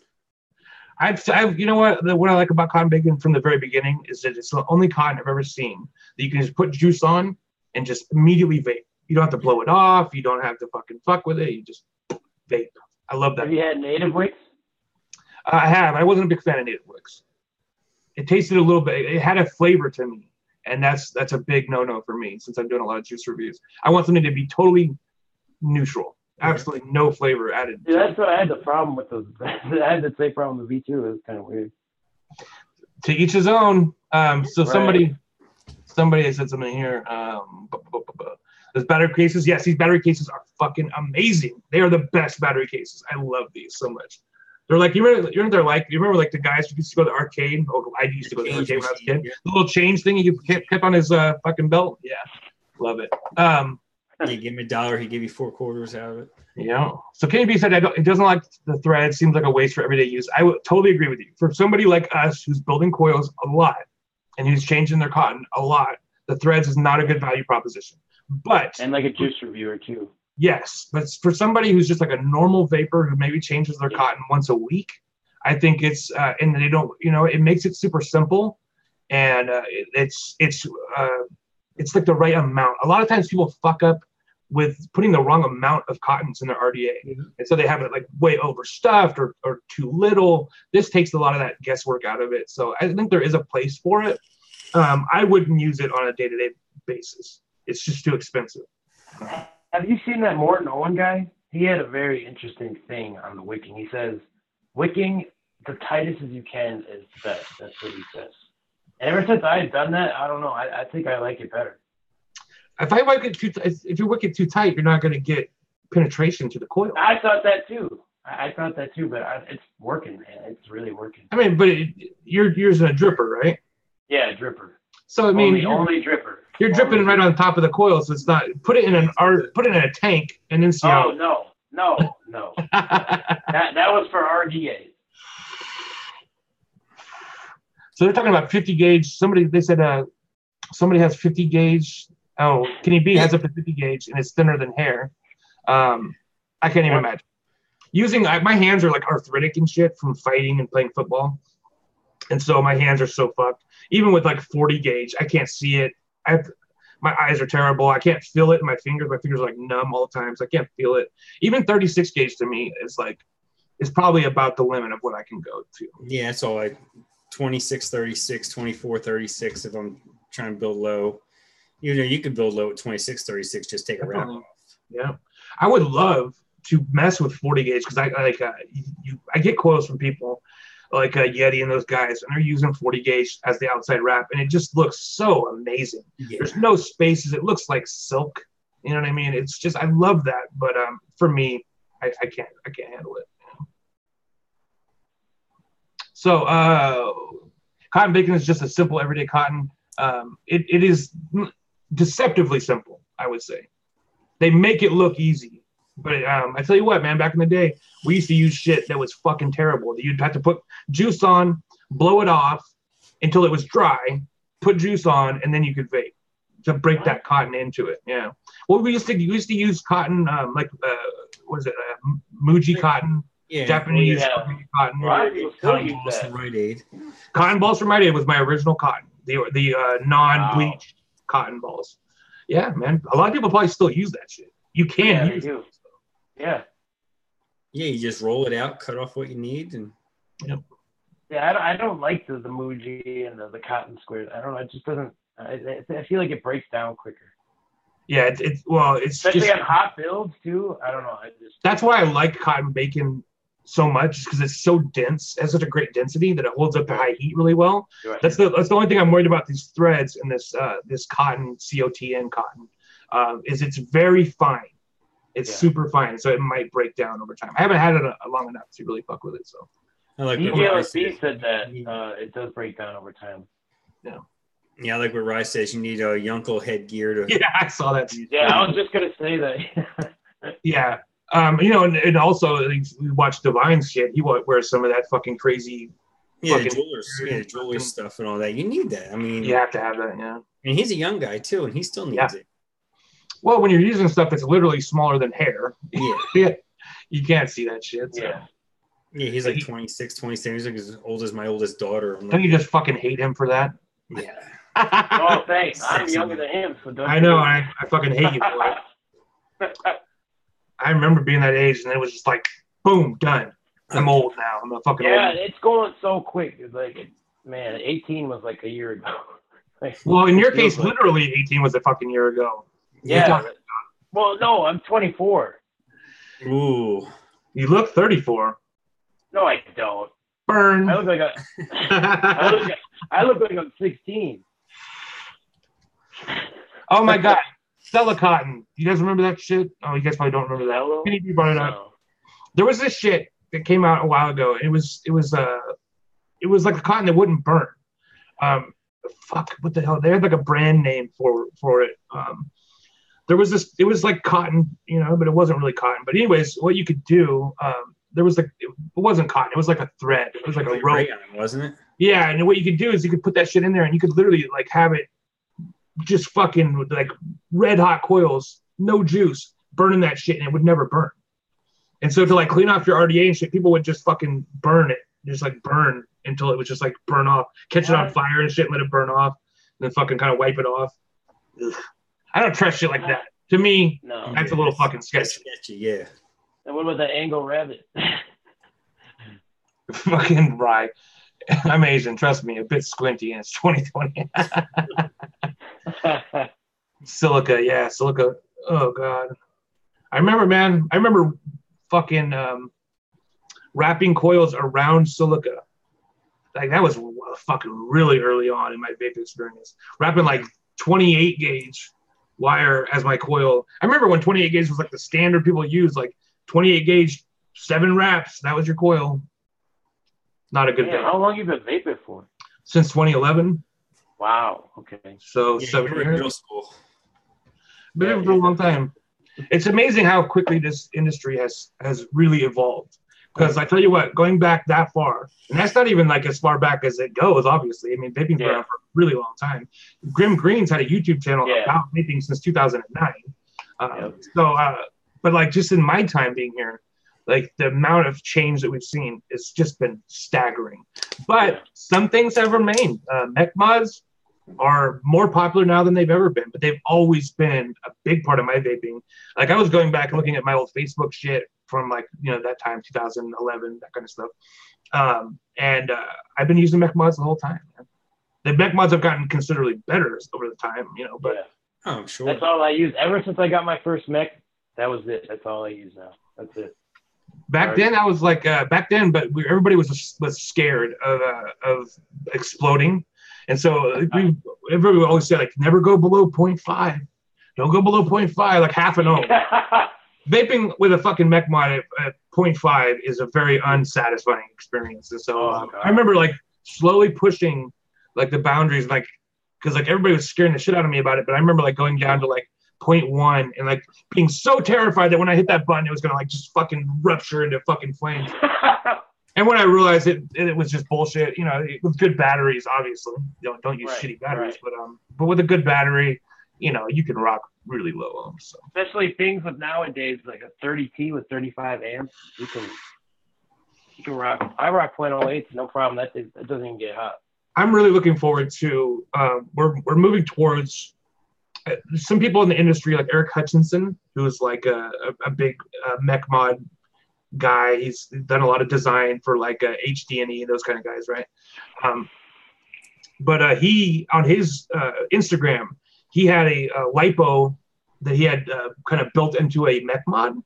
I've you know what I like about Cotton Bacon from the very beginning is that it's the only cotton I've ever seen that you can just put juice on and just immediately vape. You don't have to blow it off. You don't have to fucking fuck with it. You just vape. I love that. Have you had native wicks? I have. I wasn't a big fan of native wicks. It tasted a little bit. It had a flavor to me, and that's a big no-no for me since I'm doing a lot of juice reviews. I want something to be totally neutral, absolutely no flavor added. Yeah, that's what I had the problem with those. I had the same problem with V2. It was kind of weird. To each his own. So right. somebody has said something here. Those battery cases, yes, these battery cases are fucking amazing. They are the best battery cases. I love these so much. They're like, you remember like the guys who used to go to the arcade? Oh, I used to go to the arcade when I was a kid. The little change thing he kept on his fucking belt. Yeah, love it. You give him $1, he give you 4 quarters out of it. Yeah. So Kenny B said he doesn't like the thread. Seems like a waste for everyday use. I would totally agree with you. For somebody like us who's building coils a lot and who's changing their cotton a lot, the threads is not a good value proposition. And like a juice reviewer too. Yes, but for somebody who's just like a normal vapor who maybe changes their cotton once a week, I think it's and they don't, it makes it super simple, and it's like the right amount. A lot of times people fuck up with putting the wrong amount of cottons in their RDA, and so they have it like way overstuffed or too little. This takes a lot of that guesswork out of it. So I think there is a place for it. I wouldn't use it on a day-to-day basis. It's just too expensive. Have you seen that Morton Owen guy? He had a very interesting thing on the wicking. He says, wicking the tightest as you can is the best. That's what he says. And ever since I had done that, I don't know. I think I like it better. If you wick it too tight, you're not going to get penetration to the coil. I thought that too. I thought that too, but it's working, man. It's really working. I mean, but you're using a dripper, right? Yeah, dripper. So I mean, only dripper. You're dripping right on top of the coil, so it's not. Put it in a tank and then see how. Oh no. that was for RDA. So they're talking about 50 gauge. They said somebody has 50 gauge. Oh, Kenny B has up to 50 gauge and it's thinner than hair. I can't even imagine. My hands are like arthritic and shit from fighting and playing football, and so my hands are so fucked. Even with like 40 gauge, I can't see it. My eyes are terrible. I can't feel it in my fingers. My fingers are like numb all the time, so I can't feel it. Even 36 gauge to me is probably about the limit of what I can go to. Yeah, that's all. 26, 36, 24, 36 if I'm trying to build low. You could build low at 26, 36, just take a wrap off. Yeah. I would love to mess with 40 gauge because I get quotes from people like Yeti and those guys, and they're using 40 gauge as the outside wrap, and it just looks so amazing. Yeah. There's no spaces. It looks like silk. You know what I mean? It's just, I love that. But for me, I can't handle it. So cotton bacon is just a simple everyday cotton. It is deceptively simple, I would say. They make it look easy. But I tell you what, man, back in the day, we used to use shit that was fucking terrible. You'd have to put juice on, blow it off until it was dry, put juice on, and then you could vape to break that cotton into it. Yeah. Well, we used to use cotton, what is it, Muji cotton, Japanese cotton. Cotton balls from Rite Aid. Cotton balls from Rite Aid was my original cotton, the non-bleached cotton balls. Yeah, man. A lot of people probably still use that shit. You can use it. Yeah. Yeah, you just roll it out, cut off what you need, and. Yep. Yeah, I don't like the Muji and the cotton squares. I don't know. It just doesn't. I feel like it breaks down quicker. Yeah, it's especially just on hot builds too. I don't know. That's why I like cotton bacon so much, because it's so dense. It has such a great density that it holds up to high heat really well. Right. That's the only thing I'm worried about these threads and this cotton COTN cotton is it's very fine. It's super fine, so it might break down over time. I haven't had it long enough to really fuck with it. So I like DJLSB said that it does break down over time. Yeah. Yeah, like what Rye says, you need a Yunkel headgear to. Yeah, I saw that. Yeah, I was just gonna say that. Yeah, and also we watched Divine's shit. He wears some of that fucking crazy. Jewelers stuff and all that. You need that. I mean, you have to have that. Yeah. And he's a young guy too, and he still needs it. Well, when you're using stuff that's literally smaller than hair, yeah, you can't see that shit. So. Yeah, he's like 26, 27. He's like as old as my oldest daughter. Don't you just fucking hate him for that? Yeah. Oh, thanks. I'm younger than him, so don't. I know. I fucking hate you for it. I remember being that age, and it was just like, boom, done. I'm old now. I'm a fucking old. Yeah, it's going so quick. It's like, man, 18 was like a year ago. Well, in your case, literally 18 was a fucking year ago. Yeah. Well, no, I'm 24. Ooh. You look 34. No, I don't. Burn. I look like I look like I'm 16. Oh my God. Stella Cotton. You guys remember that shit? Oh, you guys probably don't remember that. Kenny B brought it up. There was this shit that came out a while ago. It was like a cotton that wouldn't burn. Fuck, what the hell? They had like a brand name for it. There was this. It was like cotton, but it wasn't really cotton. But anyways, what you could do, there was like it wasn't cotton. It was like a thread. It was like a rope, wasn't it? Yeah, and what you could do is you could put that shit in there, and you could literally like have it just fucking like red hot coils, no juice, burning that shit, and it would never burn. And so to like clean off your RDA and shit, people would just fucking burn it, just like burn until it was just like burn off, catch it on fire and shit, and let it burn off, and then fucking kind of wipe it off. Ugh. I don't trust shit like that. To me, that's a little fucking sketchy. Yeah. And what about that Angle Rabbit? Fucking right. I'm Asian, trust me, a bit squinty, and it's 2020. Silica. Oh God. I remember fucking wrapping coils around silica. Like that was fucking really early on in my vape experience. Wrapping like 28 gauge wire as my coil. I remember when 28 gauge was like the standard people used, like 28 gauge 7 wraps. That was your coil. Not a good thing. How long you been vaping for? Since 2011. Wow. Okay. So Yeah, 7 you were in years. middle school. Been for a long time. It's amazing how quickly this industry has really evolved. Because I tell you what, going back that far, and that's not even like as far back as it goes, obviously. I mean, vaping's been around for a really long time. Grimm Green's had a YouTube channel about vaping since 2009. But like just in my time being here, like the amount of change that we've seen has just been staggering. But some things have remained. Mech mods are more popular now than they've ever been, but they've always been a big part of my vaping. Like I was going back and looking at my old Facebook shit from like, that time, 2011, that kind of stuff. And I've been using mech mods the whole time. Man. The mech mods have gotten considerably better over the time, but I'm sure. That's all I use. Ever since I got my first mech, that was it. That's all I use now. That's it. Back then, I was like, but everybody was scared of exploding. And so everybody would always say, like, never go below 0.5. Don't go below 0.5, like half an ohm. Vaping with a fucking mech mod at 0.5 is a very unsatisfying experience. And so I remember, like, slowly pushing, like, the boundaries, like, because, like, everybody was scaring the shit out of me about it. But I remember, like, going down to, like, 0.1 and, like, being so terrified that when I hit that button, it was going to, like, just fucking rupture into fucking flames. And when I realized it was just bullshit, with good batteries, obviously, don't use shitty batteries, but with a good battery, you can rock really low ohms. So. Especially things with nowadays, like a 30T with 35 amps, you can rock. I rock 0.08, no problem. That doesn't even get hot. I'm really looking forward to. We're moving towards. Some people in the industry, like Eric Hutchinson, who's like a big mech mod guy. He's done a lot of design for like HDNE, those kind of guys, right? But he, on his Instagram, he had a LiPo that he had kind of built into a mech mod,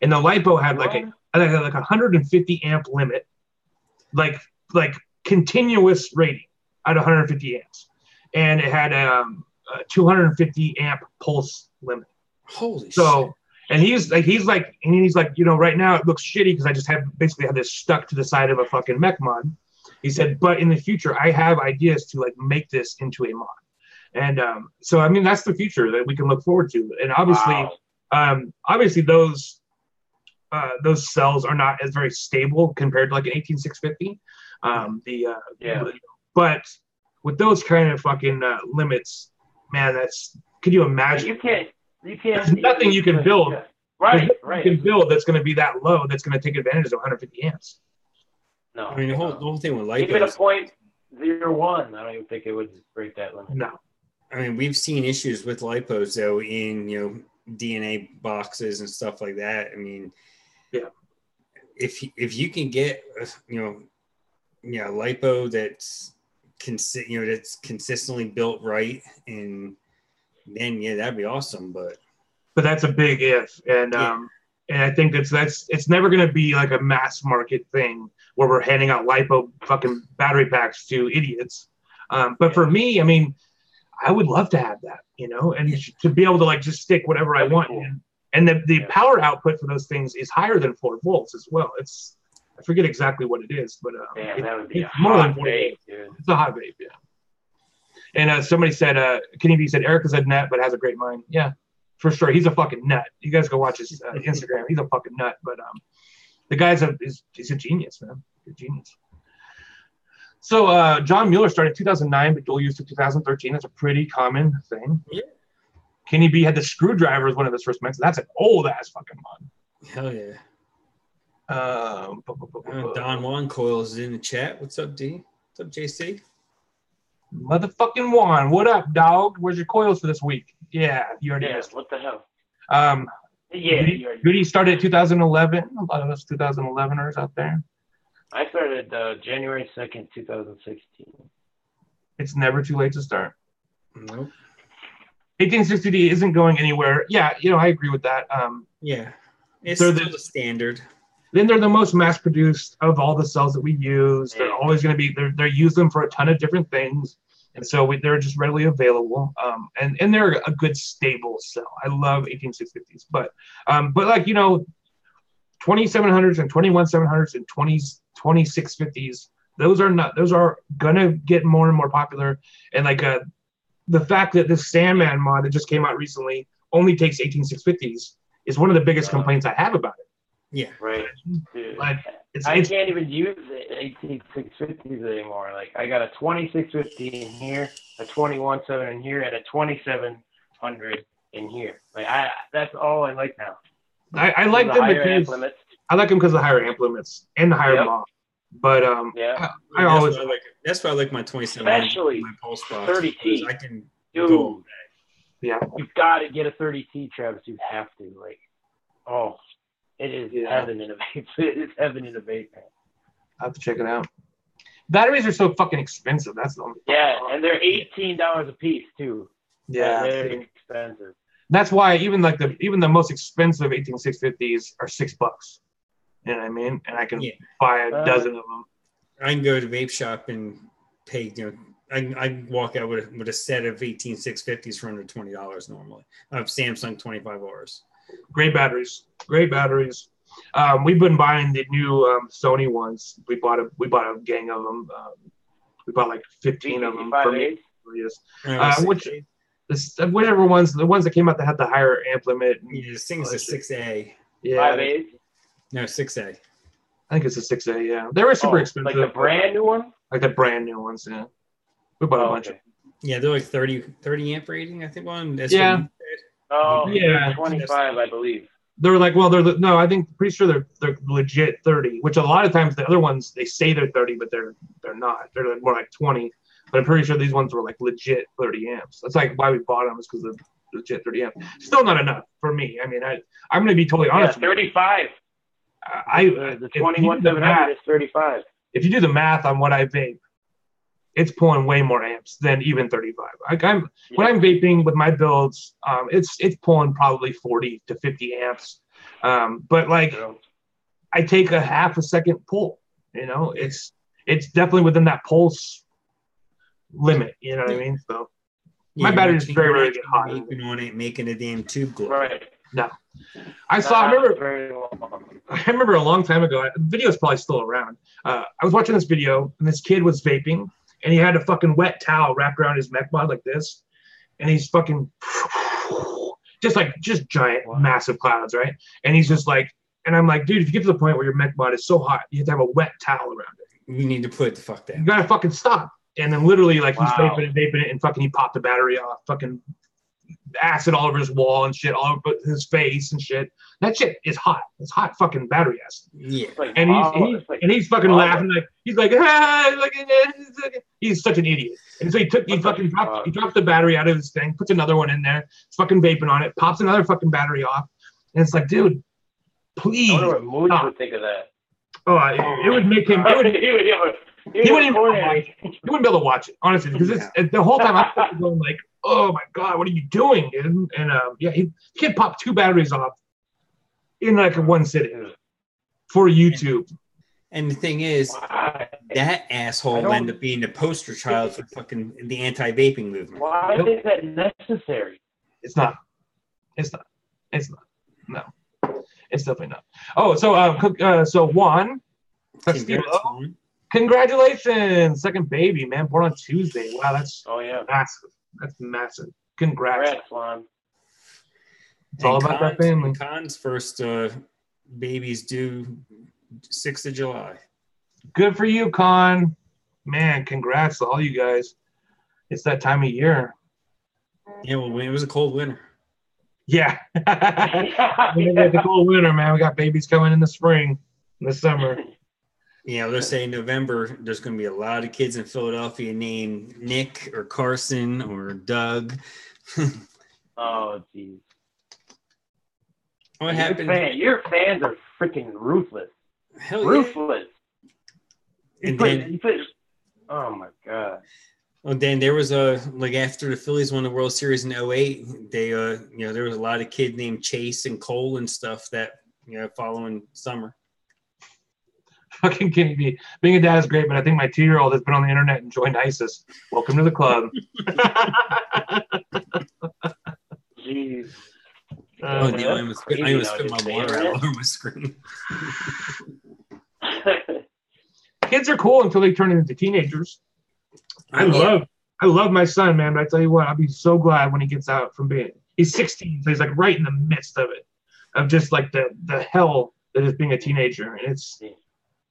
and the LiPo had like a 150 amp limit, like continuous rating at 150 amps, and it had a 250 amp pulse limit. Holy shit. And he's like, right now it looks shitty because I just basically had this stuck to the side of a fucking mech mod. He said, but in the future, I have ideas to like make this into a mod. And so, I mean, that's the future that we can look forward to. And obviously, those cells are not as very stable compared to like an 18650. But with those kind of fucking limits, man, could you imagine? You can't. There's nothing you can build. Yeah. Right. You can build that's going to be that low. That's going to take advantage of 150 amps. No. I mean, the whole thing with LiPos. Even a 0.01, I don't even think it would break that limit. No. I mean, we've seen issues with LiPos though in DNA boxes and stuff like that. I mean, if you can get LiPo that's that's consistently built right, and then that'd be awesome. But that's a big if, and I think it's never going to be like a mass market thing where we're handing out LiPo fucking battery packs to idiots. But for me, I mean, I would love to have that, and to be able to like just stick whatever I want. Cool. And the power output for those things is higher than 4 volts as well. I forget exactly what it is, but that would be it's more than 4 volts. It's a hot vape, And somebody said, Kenny B said, Eric is a nut, but has a great mind. Yeah, for sure. He's a fucking nut. You guys go watch his Instagram. He's a fucking nut. But the guy's he's a genius, man. He's a genius. So John Mueller started 2009, but dual use to 2013. That's a pretty common thing. Yeah. Kenny B had the Screwdriver as one of his first mechs. That's an old ass fucking mod. Hell yeah. Don Juan Coils is in the chat. What's up, D? What's up, JC? Motherfucking Juan, what up, dog? Where's your coils for this week? Yeah, you already asked. What the hell? Goody started 2011. A lot of us 2011ers out there. I started January 2nd, 2016. It's never too late to start. Nope. 1860D isn't going anywhere. Yeah, I agree with that. It's still the standard. Then they're the most mass-produced of all the cells that we use. They're always going to be. They're use them for a ton of different things, and so they're just readily available. And they're a good stable cell. I love 18650s, but like 2700s and 21700s and 2650s. Those are gonna get more and more popular. And like the fact that this Sandman mod that just came out recently only takes 18650s is one of the biggest complaints I have about it. Yeah. Right. Dude. Like I can't even use the 18650s anymore. Like I got a 2650 in here, a 217 in here, and a 2700 in here. Like that's all I like now. I like them because I like them because of the higher amp limits and the higher mod. But I always that's why I like my 27, especially my pulse box, 30T. I can go. Yeah, you've got to get a 30T, Travis. You have to. Like, oh, it is heaven in a vape. It is heaven in a vape. I have to check it out. Batteries are so fucking expensive. That's the only and they're $18 a piece too. Yeah, they're expensive. That's why even the most expensive 18650s are $6. You know what I mean? And I can buy a dozen of them. I can go to vape shop and pay. I walk out with a set of 18650s for under $20 normally. I have Samsung 25Rs. Great batteries. We've been buying the new Sony ones. We bought a gang of them. We bought like 15 of them for me. Whichever ones, the ones that came out that had the higher amp limit. This thing's a 6A. Yeah. 5As? No, 6A. I think it's a 6A, yeah. They were super expensive. Like the brand new one? Like the brand new ones, yeah. We bought a bunch of them. Yeah, they're like 30 amp rating, I think, on. Yeah. Oh, yeah. 25, I believe. They're like, no, I think pretty sure they're legit 30, which a lot of times the other ones, they say they're 30, but they're not. They're like more like 20. But I'm pretty sure these ones were like legit 30 amps. That's like why we bought them, is because of legit 30 amps. Still not enough for me. I mean, I'm going to be totally honest. 35. The 21700 is 35. If you do the math on what I vape, it's pulling way more amps than even 35. When I'm vaping with my builds, it's pulling probably 40 to 50 amps. But like, I take a half a second pull. You know, it's definitely within that pulse limit. You know what I mean? So my battery is very rarely get hot. Vaping on it, making a damn tube glow. Right. No. I remember a long time ago, the video's probably still around. I was watching this video, and this kid was vaping, and he had a fucking wet towel wrapped around his mech mod like this, and he's fucking just giant, massive clouds, right? And he's just like, and I'm like, dude, if you get to the point where your mech mod is so hot, you have to have a wet towel around it. You need to put it the fuck down. You gotta fucking stop. And then literally, like, he's vaping it, and fucking he popped the battery off, fucking acid all over his wall and shit, all over his face and shit. That shit is hot. It's hot fucking battery acid. Yeah. And he's fucking laughing like he's like, he's such an idiot. And so he drops the battery out of his thing, puts another one in there, he's fucking vaping on it, pops another fucking battery off, and it's like, dude, please. I wonder what Mooch would think of that. Oh, it would make him. He wouldn't be able to watch it, honestly, because the whole time I'm going like, oh my god, what are you doing, dude? And he can pop 2 batteries off in like one sitting for YouTube. And the thing is, that asshole ended up being the poster child for fucking the anti-vaping movement. Why is that necessary? It's not. No, it's definitely not. Oh, so Juan Castillo. Congratulations, second baby, man, born on Tuesday. Wow, that's massive. That's massive. Congrats, Juan. It's all about that family. Khan's first baby's due 6th of July. Good for you, Khan. Man, congrats to all you guys. It's that time of year. Yeah, well, it was a cold winter. Yeah. It's a cold winter, man. We got babies coming in the spring, in the summer. Yeah, they're saying November, there's going to be a lot of kids in Philadelphia named Nick or Carson or Doug. Oh, geez. What happened? Your fans are freaking ruthless. Hell ruthless. Yeah. Oh, my God. Well, then there was after the Phillies won the World Series in 2008, they there was a lot of kids named Chase and Cole and stuff that following summer. Fucking kidding me. Being a dad is great, but I think my 2-year-old has been on the internet and joined ISIS. Welcome to the club. Jeez. Oh, man, damn, I that's almost crazy spit my nowadays, water the out over my screen. internet. Kids are cool until they turn into teenagers. I Yeah. love my son, man. But I tell you what, I'll be so glad when he gets out from being. He's 16, so he's like right in the midst of it, of just like the hell that is being a teenager, and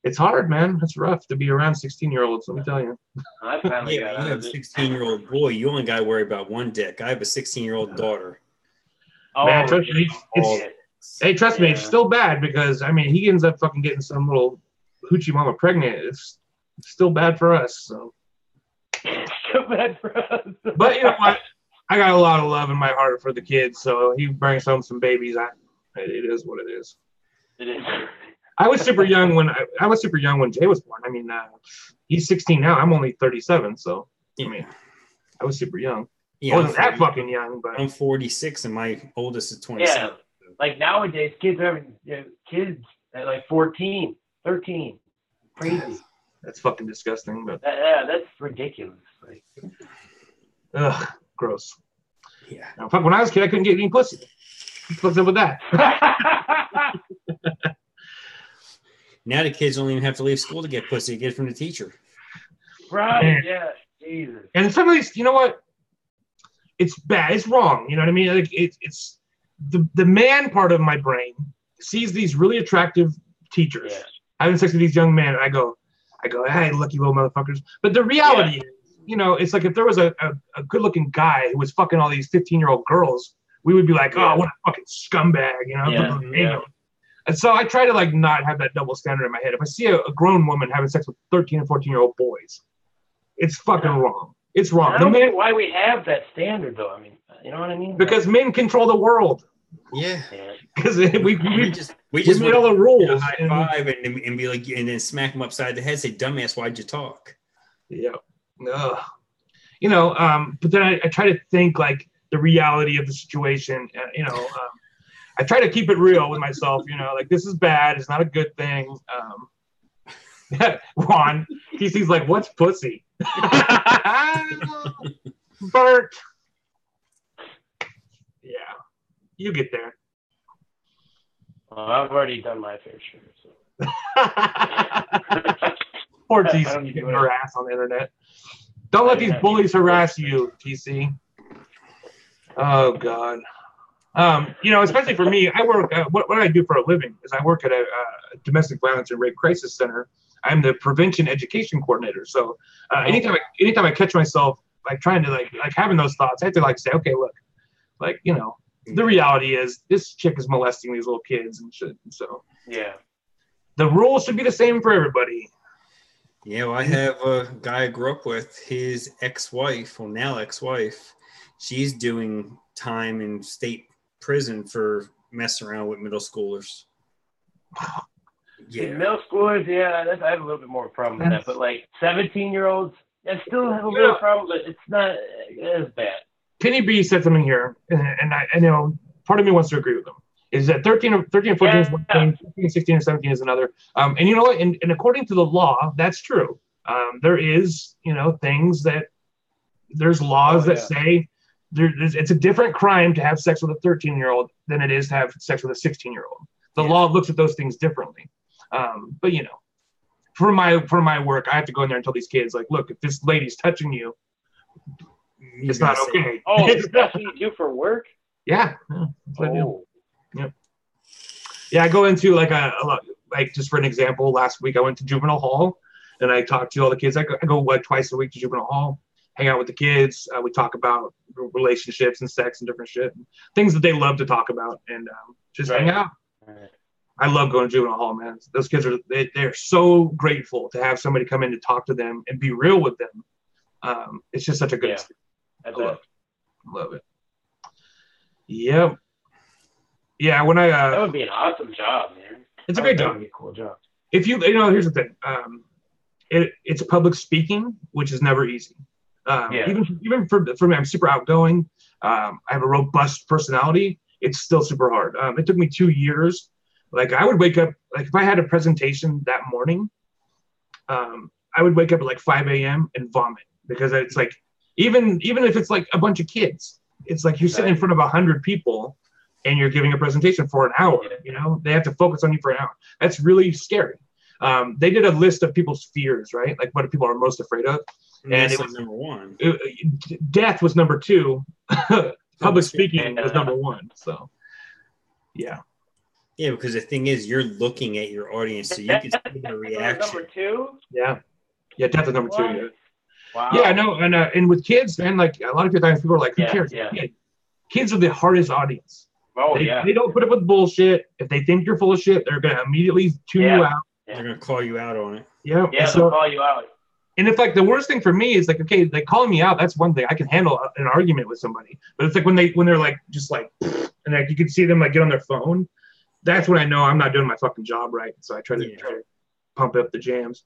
it's hard, man. It's rough to be around 16-year-olds. Let me tell you. I finally Yeah, got you out have of a it. 16-year-old boy. You only got to worry about one dick. I have a 16-year-old daughter. Man, Oh, trust me, hey, trust me, it's Yeah. still bad because I mean he ends up fucking getting some little hoochie mama pregnant. It's still bad for us. So, so bad for us. but you know what? I got a lot of love in my heart for the kids. So he brings home some babies. It is what it is. It is. I was super young when I was super young when Jay was born. I mean, he's 16 now. I'm only 37. So I mean, I was super young. Yeah, I wasn't that fucking young, but I'm 46 and my oldest is 27. Yeah. Like nowadays, kids are having kids at like 14, 13. Crazy. that's fucking disgusting. But That's ridiculous. Like, ugh, gross. Yeah. Now, fuck, when I was a kid, I couldn't get any pussy. What's up with that? Now the kids don't even have to leave school to get pussy. Get it from the teacher. right? Man. Yeah. Jesus. And some of these, you know what? It's bad. It's wrong. You know what I mean? Like it's the man part of my brain sees these really attractive teachers Yeah. having sex with these young men. And I go, hey, lucky little motherfuckers. But the reality is, you know, it's like if there was a good-looking guy who was fucking all these 15-year-old girls, we would be like, Yeah. oh, what a fucking scumbag, you know? Yeah, yeah. And so I try to like not have that double standard in my head. If I see a grown woman having sex with 13 and 14-year-old boys, it's fucking wrong. It's wrong. I don't know why we have that standard, though. I mean, you know what I mean? Because men control the world. Yeah. Because we just made all the rules. high five and be like, and then smack them upside the head. Say, dumbass, why'd you talk? Yeah. Ugh. You know, but then I try to think like the reality of the situation. I try to keep it real with myself. You know, like this is bad. It's not a good thing. Ron, he's like, what's pussy? Bert. Yeah, you get there. Well, I've already done my fair share. So. Poor I TC don't need to getting do it. harassed on the internet. Don't let these bullies harass you, TC. Oh God. You know, especially for me, I work. What I do for a living is I work at a domestic violence and rape crisis center. I'm the prevention education coordinator. So anytime I catch myself like trying to like having those thoughts, I have to like say, okay, look, like you know, the reality is this chick is molesting these little kids and shit. And so Yeah. the rules should be the same for everybody. Yeah, well, I have a guy I grew up with, his ex-wife, well, now ex-wife, she's doing time in state prison for messing around with middle schoolers. Yeah. Middle schoolers, I have a little bit more problem with that. But like 17-year-olds, I still have a little problem, but it's not as bad. Penny B said something here, and I know part of me wants to agree with them. Is that 13 and 14 is one thing, 15, 16, and 17 is another. And you know what? And according to the law, that's true. There is, you know, things that there's laws that say it's a different crime to have sex with a 13-year-old than it is to have sex with a 16-year-old. The law looks at those things differently. But you know, for my work, I have to go in there and tell these kids, like, look, if this lady's touching you, it's not okay. Oh, that's what you do for work? Yeah. That's what I do. Yep. Yeah, I go into like like just for an example, last week I went to juvenile hall and I talked to all the kids. I go like twice a week to juvenile hall, hang out with the kids. We talk about relationships and sex and different shit, and things that they love to talk about, and just hang out. Right. I love going to juvenile hall, man. Those kids they're so grateful to have somebody come in to talk to them and be real with them. It's just such a good experience. I love it. Yep. Yeah, when that would be an awesome job, man. It's a great job. That would be a cool job. If you know, here's the thing. It's public speaking, which is never easy. Even for me, I'm super outgoing. I have a robust personality. It's still super hard. It took me 2 years. Like I would wake up, like if I had a presentation that morning, I would wake up at like 5 a.m. and vomit because it's like, even if it's like a bunch of kids, it's like you're sitting in front of 100 people and you're giving a presentation for an hour. You know, they have to focus on you for an hour. That's really scary. They did a list of people's fears, right? Like what people are most afraid of. And it was number one. Death was number two. Public speaking was number one. So, yeah. Yeah, because the thing is, you're looking at your audience, so you can see their reaction. Number two? Yeah. Yeah, death is number two. Yeah. Wow. Yeah, I know. And with kids, man, like a lot of times people are like, who cares? Yeah. Kids are the hardest audience. Oh, They don't put up with bullshit. If they think you're full of shit, they're going to immediately tune you out. They're going to call you out on it. Yeah. Yeah, they'll call you out. And it's like the worst thing for me is like, okay, they calling me out. That's one thing. I can handle an argument with somebody. But it's like when they're like, just like, and like you can see them like get on their phone. That's when I know I'm not doing my fucking job right. So I try to pump up the jams.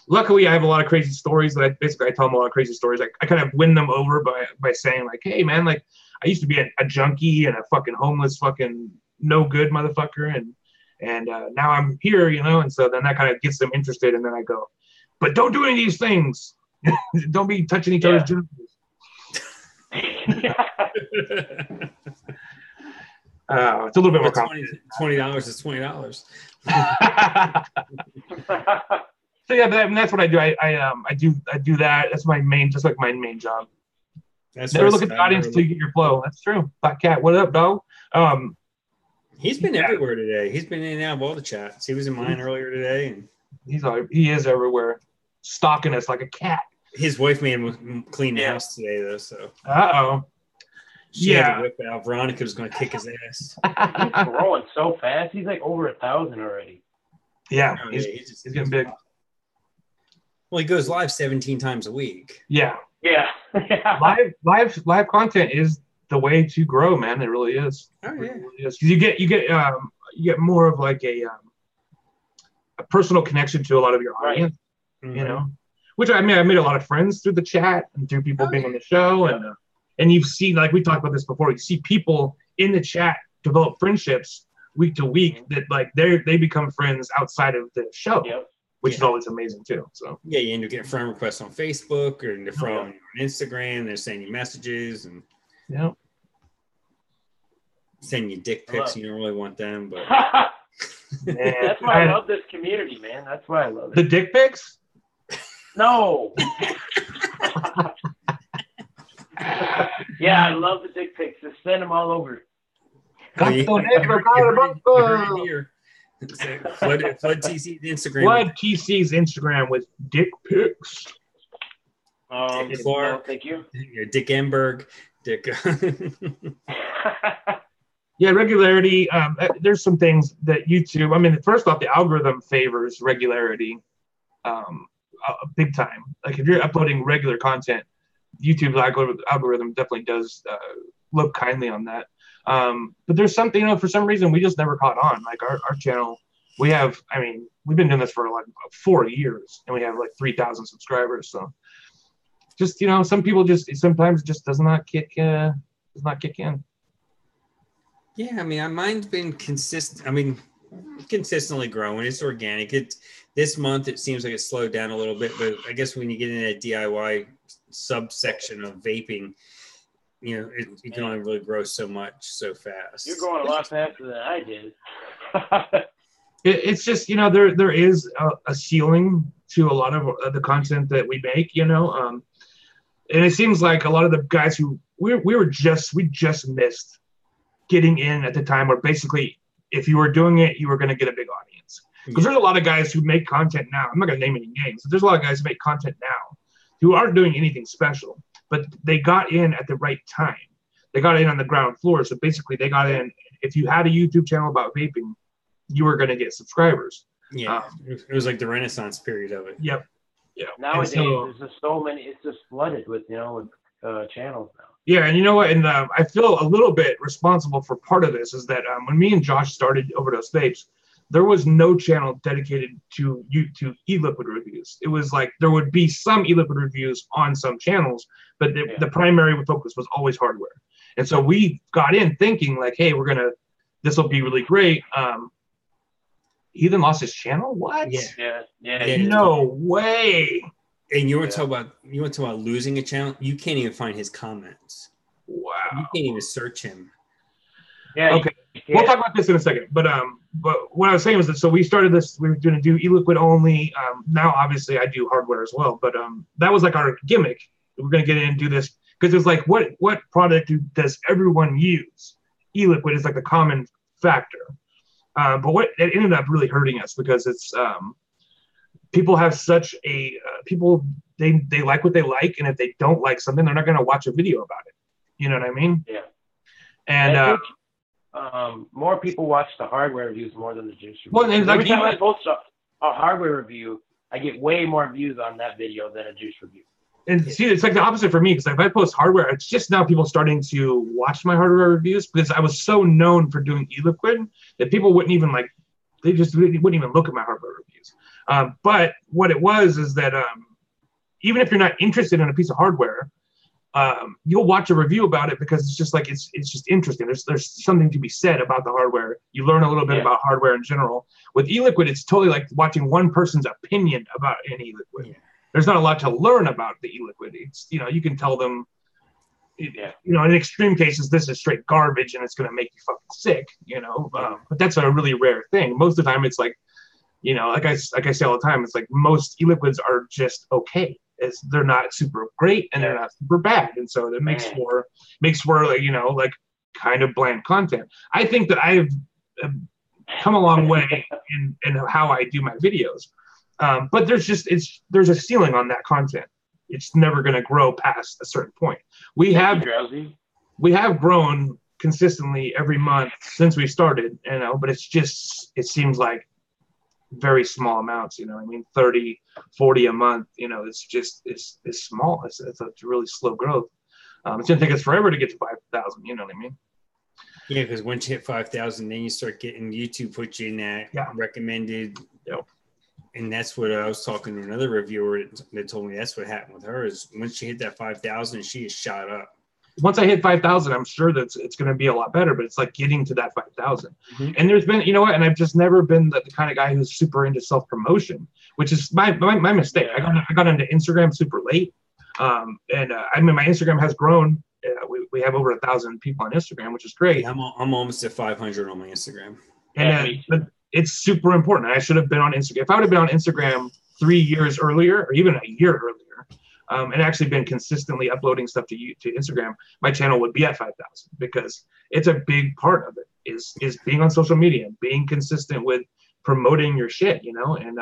Luckily, I have a lot of crazy stories that I tell them a lot of crazy stories. I kind of win them over by saying like, hey man, like I used to be a junkie and a fucking homeless fucking no good motherfucker. And now I'm here, you know? And so then that kind of gets them interested. And then I go, but don't do any of these things. Don't be touching each other's genitals. It's a little bit more complicated. $20 is $20. So yeah, that's what I do. I do that. That's my main, just like my main job. Never look at the audience until you get your flow. That's true. Black Cat, what up, dog? He's been everywhere today. He's been in and out of all the chats. He was in mine earlier today, and he is everywhere, stalking us like a cat. His wife made him clean the house today, though. So. She had to whip out. Veronica was going to kick his ass. He's growing so fast. He's like over 1,000 already. Yeah, he's getting big. Well, he goes live 17 times a week. Yeah. Yeah. Live content is the way to grow, man. It really is. Oh yeah. It really is. You get more of like a personal connection to a lot of your audience. Mm-hmm. You know, which I made a lot of friends through the chat and through people being on the show, and you've seen, like we talked about this before, you see people in the chat develop friendships week to week that like they become friends outside of the show. Yep. Which is always amazing too. So you end up getting friend requests on Facebook or on Instagram. They're sending you messages and sending you dick pics. You don't really want them, but that's why I love this community, man. That's why I love it. The dick pics? No. Yeah, I love the dick pics. Just send them all over. Flood TC's Instagram. Flood TC's Instagram with dick pics. Thank you. Dick Enberg. Dick. Yeah, regularity. There's some things that YouTube. I mean, first off, the algorithm favors regularity, big time. Like if you're uploading regular content, YouTube's algorithm definitely does look kindly on that. But there's something, for some reason we just never caught on. Like our channel, we've been doing this for like 4 years and we have like 3,000 subscribers. So just, some people sometimes just does not kick in. Yeah. Mine's been consistently growing. It's organic. This month, it seems like it slowed down a little bit, but I guess when you get in that DIY subsection of vaping, you can only really grow so much so fast. You're growing a lot faster than I did. It's just, there is a ceiling to a lot of the content that we make, and it seems like a lot of the guys who we just missed getting in at the time where basically if you were doing it, you were going to get a big audience. Because there's a lot of guys who make content now. I'm not going to name any names, but there's a lot of guys who make content now who aren't doing anything special, but they got in at the right time. They got in on the ground floor. So basically they got in. If you had a YouTube channel about vaping, you were going to get subscribers. Yeah. It was like the Renaissance period of it. Yep. Yeah. Nowadays, there's just so many, it's just flooded with, channels now. Yeah. And you know what? And I feel a little bit responsible for part of this is that when me and Josh started Overdose Vapes, there was no channel dedicated to e-liquid reviews. It was like there would be some e-liquid reviews on some channels, but the primary focus was always hardware. And so we got in thinking like, hey, this will be really great. He then lost his channel? What? Yeah. No way. And you want to talk about losing a channel? You can't even find his comments. Wow. You can't even search him. Yeah. Okay. We'll talk about this in a second. But what I was saying was that so we started this. We were going to do e-liquid only. Now, obviously, I do hardware as well. But that was like our gimmick. We're going to get in and do this because it's like what product does everyone use? E-liquid is like the common factor. But what it ended up really hurting us because it's people have such a people they like what they like, and if they don't like something, they're not going to watch a video about it. You know what I mean? Yeah. And I think, more people watch the hardware reviews more than the juice reviews. Well, and like every time I post a hardware review, I get way more views on that video than a juice review. And see, it's like the opposite for me because if I post hardware, it's just now people starting to watch my hardware reviews because I was so known for doing e-liquid that people wouldn't even they just wouldn't even look at my hardware reviews. But what it was is that even if you're not interested in a piece of hardware, you'll watch a review about it because it's just like it's just interesting. There's something to be said about the hardware. You learn a little bit about hardware in general. With e-liquid, it's totally like watching one person's opinion about an e-liquid. Yeah. There's not a lot to learn about the e-liquid. It's you can tell them, in extreme cases, this is straight garbage and it's going to make you fucking sick. But that's a really rare thing. Most of the time, it's like, like I say all the time, it's like most e-liquids are just okay. They're not super great and they're not super bad, and so that makes for like kind of bland content. I think that I've come a long way in how I do my videos, but there's a ceiling on that content. It's never going to grow past a certain point. We have grown consistently every month since we started, but it seems like very small amounts, 30, 40 a month, it's small. It's a really slow growth. It's going to take us forever to get to 5,000, you know what I mean? Yeah, because once you hit 5,000, then you start getting YouTube put you in that recommended. Yep. And that's what I was talking to another reviewer that told me that's what happened with her is once she hit that 5,000, she is shot up. Once I hit 5,000, I'm sure that it's going to be a lot better, but it's like getting to that 5,000. Mm-hmm. And there's been, and I've just never been the kind of guy who's super into self-promotion, which is my mistake. Yeah. I got into Instagram super late. My Instagram has grown. We have over 1,000 people on Instagram, which is great. Yeah, I'm almost at 500 on my Instagram. And but it's super important. I should have been on Instagram. If I would have been on Instagram 3 years earlier, or even a year earlier, and actually been consistently uploading stuff to Instagram, my channel would be at 5,000 because it's a big part of it is being on social media, being consistent with promoting your shit, and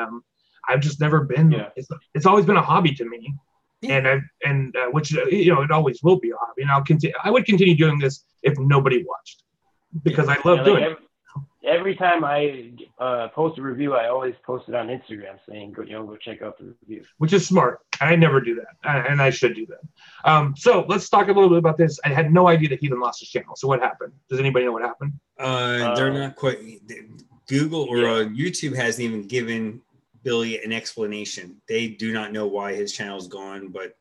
I've just never been, it's always been a hobby to me. Yeah. And which, it always will be a hobby. And I would continue doing this if nobody watched because I love doing it. Every time I post a review, I always post it on Instagram saying, go check out the review. Which is smart. I never do that, and I should do that. So let's talk a little bit about this. I had no idea that Heathen lost his channel. So what happened? Does anybody know what happened? They're not quite. Google or YouTube hasn't even given Billy an explanation. They do not know why his channel's gone, but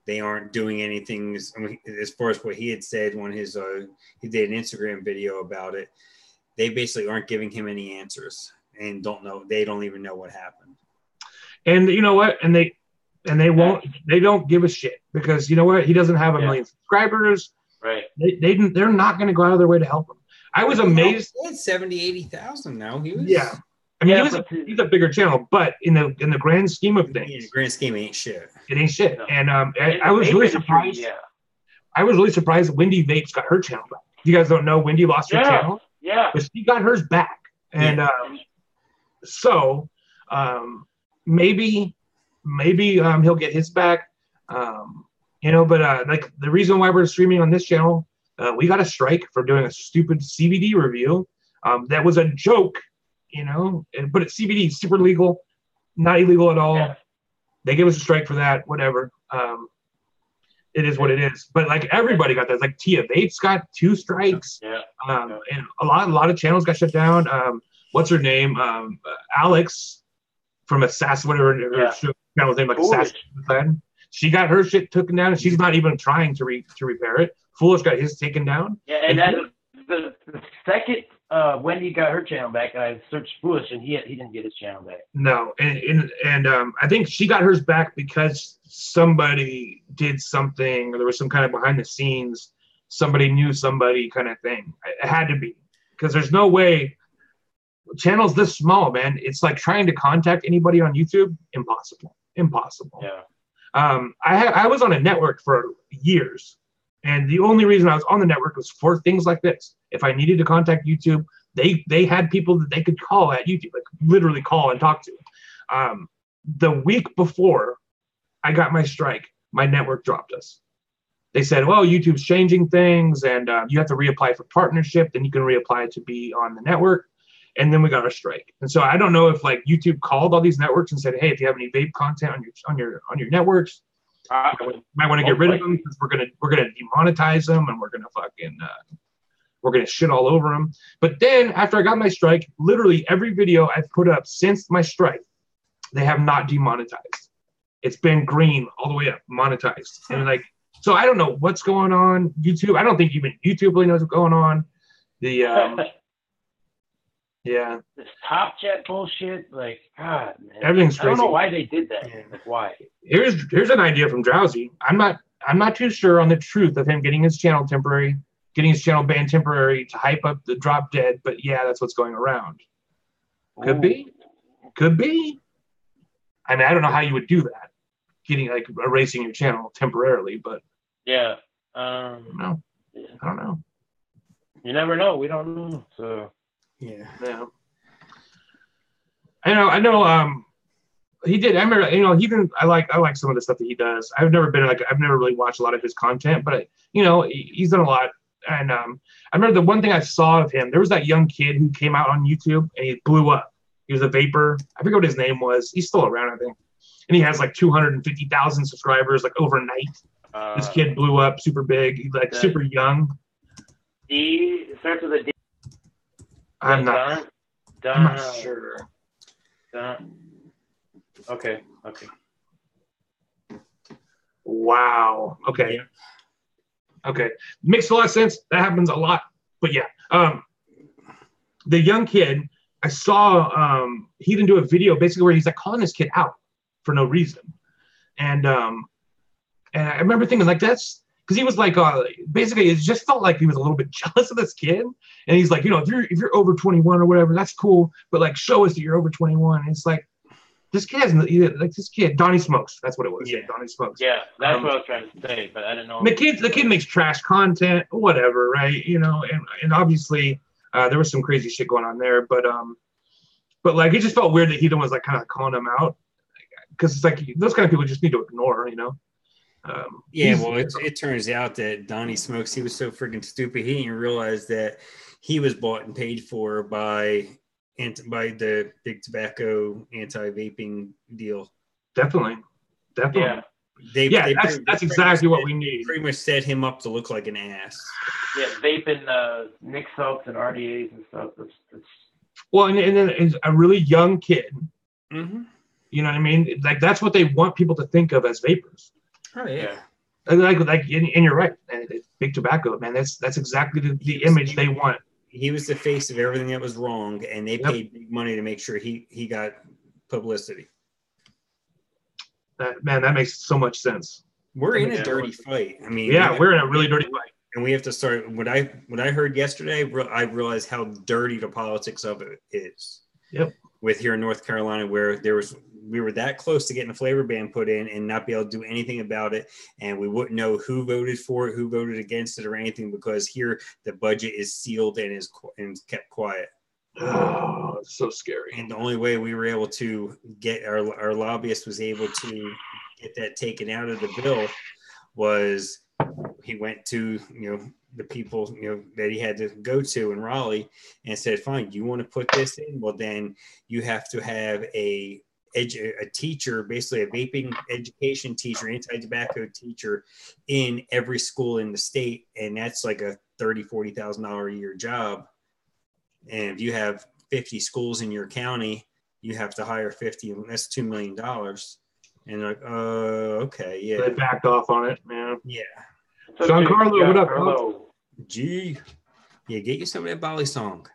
they aren't doing anything. As far as what he had said when he did an Instagram video about it. They basically aren't giving him any answers and don't know. They don't even know what happened. And you know what? And they don't give a shit because you know what? He doesn't have a million subscribers. Right. They're not going to go out of their way to help him. I was amazed. He had 70, 80,000 now. He was. Yeah. I mean, he's a bigger channel, but in the grand scheme of things. In the grand scheme, it ain't shit. It ain't shit. No. And I was really surprised. Yeah. I was really surprised Wendy Vapes got her channel back. You guys don't know Wendy lost her channel? Yeah, but she got hers back, and maybe he'll get his back, But like the reason why we're streaming on this channel, we got a strike for doing a stupid CBD review. That was a joke, But it's CBD, it's super legal, not illegal at all. Yeah. They gave us a strike for that. Whatever. It is what it is. But like everybody got that. Like Tia Bates got 2 strikes. Yeah. And a lot of channels got shut down. What's her name? Alex from Assassin, whatever her channel's name, like Assassin. She got her shit taken down, and she's not even trying to repair it. Foolish got his taken down. Yeah, and that's the second Wendy got her channel back, and I searched Foolish, and he didn't get his channel back. No, and I think she got hers back because somebody did something, or there was some kind of behind the scenes somebody knew somebody kind of thing. It had to be, because there's no way. Channels this small, man. It's like trying to contact anybody on YouTube. Impossible. Yeah. I was on a network for years, and the only reason I was on the network was for things like this. If I needed to contact YouTube, they had people that they could call at YouTube, like literally call and talk to. The week before I got my strike, my network dropped us. They said, well, YouTube's changing things, and you have to reapply for partnership. Then you can reapply to be on the network. And then we got our strike. And so I don't know if like YouTube called all these networks and said, hey, if you have any vape content on your networks, you might want to get rid of them, because we're gonna demonetize them, and we're gonna shit all over them. But then after I got my strike, literally every video I've put up since my strike, they have not demonetized. It's been green all the way up, monetized. And like, so I don't know what's going on. YouTube, I don't think even YouTube really knows what's going on. The yeah. This Top Jet bullshit, like, God, man. Everything's crazy. I don't know why they did that. Yeah. Like, why? Here's an idea from Drowsy. I'm not too sure on the truth of him getting his channel banned temporary to hype up the Drop Dead, but yeah, that's what's going around. Could be. I mean, I don't know how you would do that, erasing your channel temporarily, but yeah. No. I don't know. You never know. We don't know. So Yeah. I know. He did. I remember. I like some of the stuff that he does. I've never really watched a lot of his content, but he's done a lot. And I remember the one thing I saw of him. There was that young kid who came out on YouTube and he blew up. He was a vapor. I forget what his name was. He's still around, I think. And he has like 250,000 subscribers, like overnight. This kid blew up, super big, super young. D starts with a D. I'm not sure. Okay. Wow. Okay. Yeah. Okay. Makes a lot of sense. That happens a lot. But yeah. The young kid, I saw he didn't do a video basically where he's like calling this kid out for no reason. And I remember thinking like that's because he was like basically it just felt like he was a little bit jealous of this kid. And he's like, if you're over 21 or whatever, that's cool, but like show us that you're over 21. And it's like this kid, Donnie Smokes, that's what it was. Yeah, Donnie Smokes. Yeah, that's what I was trying to say, but I didn't know. The kid makes trash content, whatever, right? And obviously there was some crazy shit going on there, but like it just felt weird that he was like kind of calling him out, because it's like those kind of people just need to ignore, it turns out that Donnie Smokes, he was so freaking stupid, he didn't realize that he was bought and paid for by the big tobacco anti-vaping deal. Definitely. Yeah. That's exactly what we need. Pretty much set him up to look like an ass. Yeah, vaping Nick Phelps and RDAs and stuff. That's... Well, and then is a really young kid. Mm-hmm. You know what I mean? Like that's what they want people to think of as vapors. Oh yeah. And you're right. Big tobacco, man. That's exactly the image they want. He was the face of everything that was wrong, and they paid big money to make sure he got publicity. That makes so much sense. We're in a dirty fight. I mean, we're in a really dirty fight. And we have to start. What I heard yesterday, I realized how dirty the politics of it is. Yep. With here in North Carolina, where we were that close to getting a flavor ban put in and not be able to do anything about it, and we wouldn't know who voted for it, who voted against it, or anything, because here the budget is sealed and is kept quiet. Oh, it's so scary. And the only way we were able to get our lobbyist was able to get that taken out of the bill was he went to the people that he had to go to in Raleigh and said, fine, you want to put this in? Well, then you have to have a teacher, basically a vaping education teacher, anti-tobacco teacher in every school in the state. And that's like a $30,000-$40,000 a year job. And if you have 50 schools in your county, you have to hire 50, and that's $2 million. And like, okay, yeah. They backed off on it, man. Yeah. Sean Carlo, what up, Carlo? Gee. Yeah, get you some of that Bali song.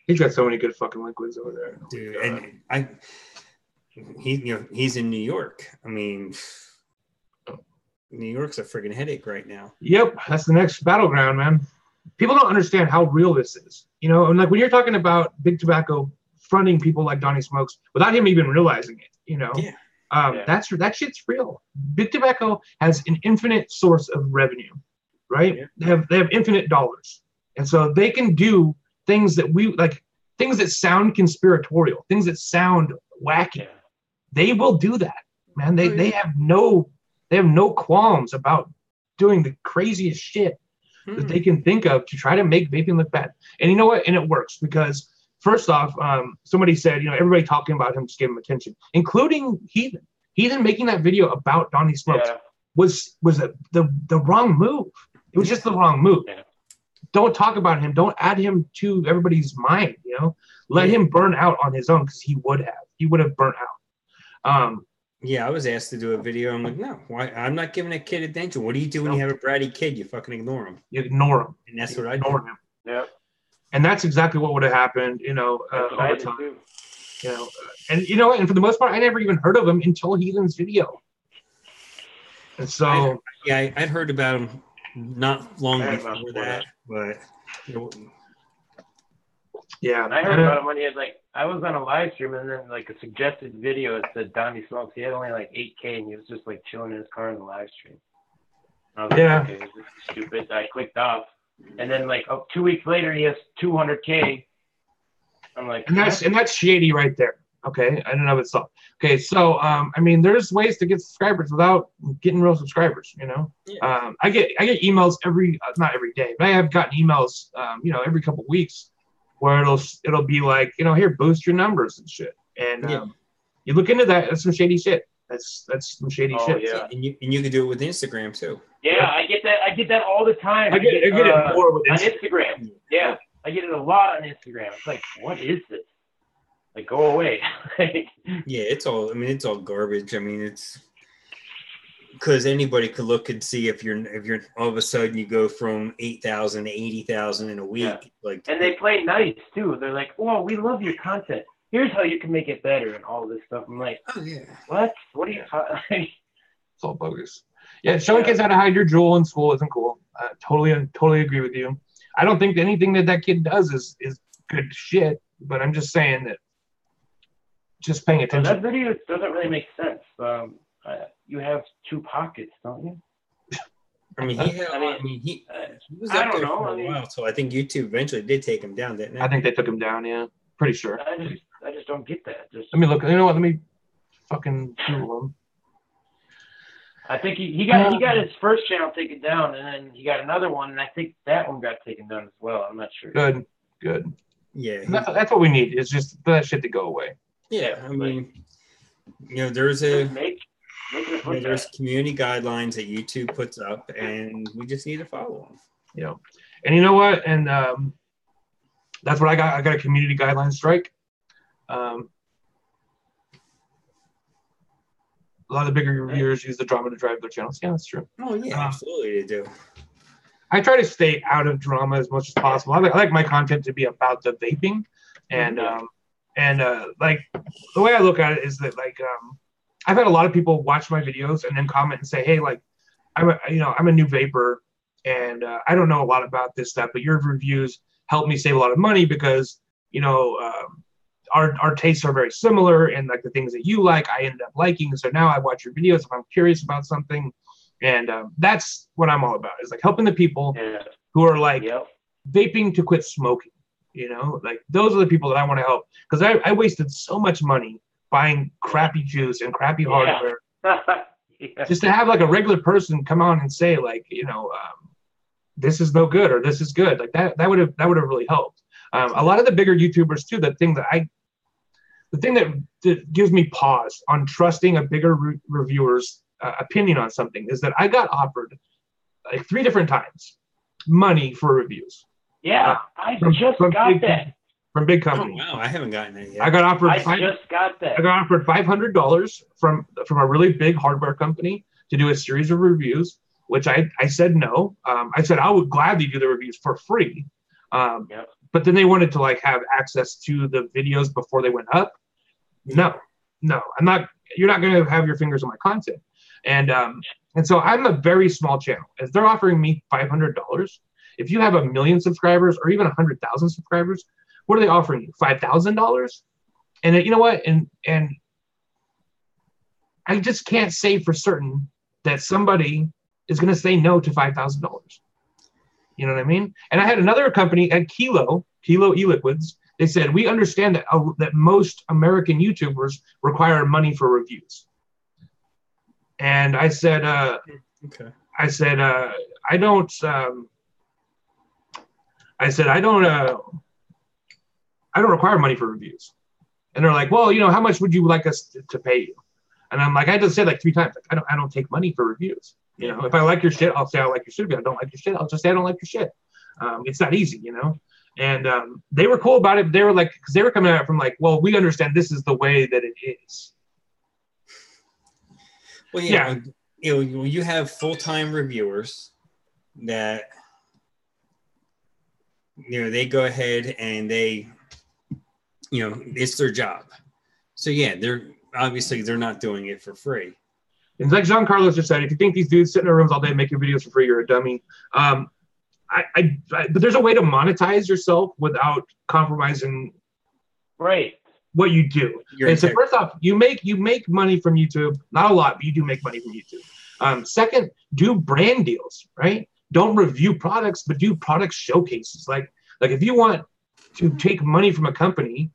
He's got so many good fucking liquids over there. Dude, and he's in New York. I mean, New York's a friggin' headache right now. Yep, that's the next battleground, man. People don't understand how real this is, you know. And like when you're talking about Big Tobacco fronting people like Donnie Smokes without him even realizing it, you know, that shit's real. Big Tobacco has an infinite source of revenue, right? Yeah. They have infinite dollars, and so they can do things that we like, things that sound conspiratorial, things that sound wacky. Yeah. They will do that, man. They have no qualms about doing the craziest shit that they can think of to try to make vaping look bad. And you know what? And it works because first off, somebody said, you know, everybody talking about him just gave him attention, including Heathen. Heathen making that video about Donnie Smokes was the wrong move. It was just the wrong move. Yeah. Don't talk about him. Don't add him to everybody's mind, you know. Let him burn out on his own because he would have burnt out. Yeah, I was asked to do a video. I'm like, no, why? I'm not giving a kid attention. What do you do when you have a bratty kid? You fucking ignore him. You ignore him. And that's what I do. Him. Yeah. And that's exactly what would have happened, you know, over time. You know, and you know, and for the most part, I never even heard of him until Heathen's video. And so, I'd heard about him not long before that, but you know, yeah, I heard about him when he had I was on a live stream and then a suggested video it said Donnie Smokes. He had only 8K and he was just chilling in his car in the live stream. I was okay, this is stupid. I clicked off, and then 2 weeks later he has 200K. I'm like, and that's shady right there. Okay, I don't know if it's all. Okay, so I mean, there's ways to get subscribers without getting real subscribers. You know, I get emails not every day, but I have gotten emails you know, every couple weeks where it'll be like, you know, here, boost your numbers and shit. And you look into that, that's some shady shit. That's some shady shit. Yeah. And you can do it with Instagram too. Yeah, I get that all the time. I get it more with Instagram. Yeah, I get it a lot on Instagram. It's like, what is this? Go away. Yeah, it's all garbage. I mean, it's because anybody could look and see if you're all of a sudden you go from 8,000 to 80,000 in a week. Yeah. And they play nice too. They're like, "Oh, we love your content. Here's how you can make it better," and all this stuff. I'm like, "Oh yeah, what? What are you talking?" It's all bogus. Yeah, showing kids how to hide your jewel in school isn't cool. Totally agree with you. I don't think anything that kid does is good shit. But I'm just saying that. Just paying attention. That video doesn't really make sense. You have two pockets, don't you? I mean, he was up there for a while, so I think YouTube eventually did take him down, didn't it? I think they took him down. Yeah, pretty sure. I just don't get that. Let me look. You know what? Let me fucking Google him. I think he got his first channel taken down, and then he got another one, and I think that one got taken down as well. I'm not sure. Good. Yeah, that's what we need. Is just for that shit to go away. Yeah, I mean, you know, there's community guidelines that YouTube puts up, and we just need to follow them. Yeah, and you know what? And that's what I got. I got a community guideline strike. A lot of the bigger reviewers use the drama to drive their channels. Yeah, that's true. Oh yeah, absolutely they do. I try to stay out of drama as much as possible. I like my content to be about the vaping, and like the way I look at it is that I've had a lot of people watch my videos and then comment and say, hey, I'm a new vapor and I don't know a lot about this stuff, but your reviews help me save a lot of money because, you know, our tastes are very similar and the things that you like, I end up liking. So now I watch your videos if I'm curious about something. And that's what I'm all about is helping the people who are vaping to quit smoking. You know, those are the people that I want to help because I wasted so much money buying crappy juice and crappy hardware just to have a regular person come on and say you know, this is no good or this is good. That would have really helped. A lot of the bigger YouTubers too. The thing that gives me pause on trusting a bigger reviewer's opinion on something is that I got offered 3 different times money for reviews. Yeah, I just got that from big companies. Oh, wow, I haven't gotten that yet. I got offered. I just got that. I got offered $500 from a really big hardware company to do a series of reviews, which I said no. I said I would gladly do the reviews for free, but then they wanted to have access to the videos before they went up. No, I'm not. You're not going to have your fingers on my content. And And so I'm a very small channel. If they're offering me $500, if you have 1 million subscribers or even 100,000 subscribers, what are they offering you? $5,000? And you know what? And I just can't say for certain that somebody is going to say no to $5,000. You know what I mean? And I had another company at Kilo e-liquids. They said, we understand that most American YouTubers require money for reviews. And I said, okay. I don't require money for reviews. And they're like, well, how much would you like us to pay you? And I'm like, I just said like 3 times, like, I don't take money for reviews. If I like your shit, I'll say I like your shit. If I don't like your shit, I'll just say I don't like your shit. It's that easy, And they were cool about it. They were like, because they were coming at it from like, well, we understand this is the way that it is. Well, yeah. You have full-time reviewers that, they go ahead and they, it's their job. So yeah, they're not doing it for free. And like John Carlos just said, if you think these dudes sit in their rooms all day making videos for free, you're a dummy. But there's a way to monetize yourself without compromising what you do. So first off, you make money from YouTube. Not a lot, but you do make money from YouTube. Second, do brand deals, right? Don't review products, but do product showcases. Like if you want to take money from a company,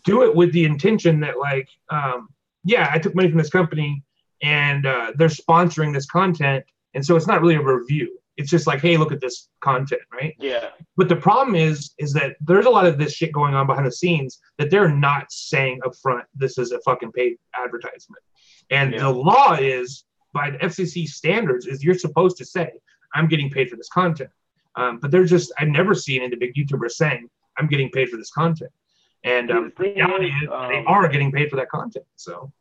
do it with the intention that I took money from this company and they're sponsoring this content. And so it's not really a review. It's just like, hey, look at this content, right? Yeah. But the problem is that there's a lot of this shit going on behind the scenes that they're not saying up front, this is a fucking paid advertisement. And the law is, by the FCC standards, is you're supposed to say, I'm getting paid for this content. But I've never seen any big YouTubers saying, I'm getting paid for this content. And they are getting paid for that content. So,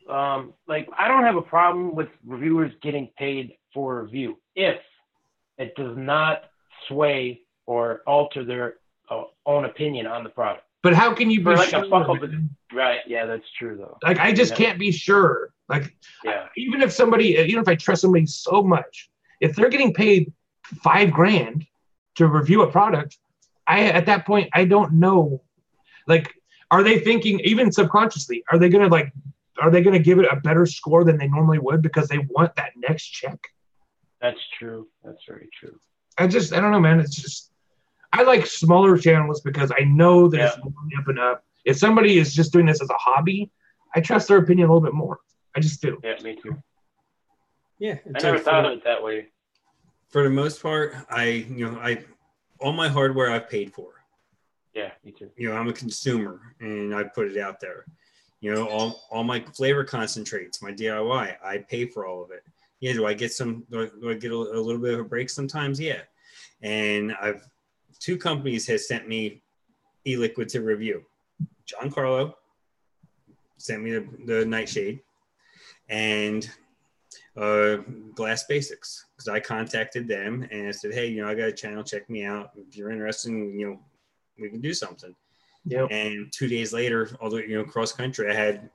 I don't have a problem with reviewers getting paid for a review if it does not sway or alter their own opinion on the product. But how can you be sure? Right? Yeah, that's true though. I just can't be sure. Even if I trust somebody so much, if they're getting paid $5,000 to review a product, at that point I don't know. Are they thinking, even subconsciously, are they gonna give it a better score than they normally would because they want that next check? That's true. That's very true. I don't know, man. It's just, I like smaller channels because I know that it's going up and up. If somebody is just doing this as a hobby, I trust their opinion a little bit more. I just do. Yeah, me too. Yeah. I never thought of it that way. For the most part, all my hardware I've paid for. Yeah, me too. I'm a consumer and I put it out there. All my flavor concentrates, my DIY, I pay for all of it. Yeah, do I get a little bit of a break sometimes? Yeah. And 2 companies has sent me e-liquid to review. John Carlo sent me the Nightshade, and Glass Basics, because I contacted them and I said, hey, I got a channel, check me out. If you're interested, we can do something. Yeah. And 2 days later, although cross country, I had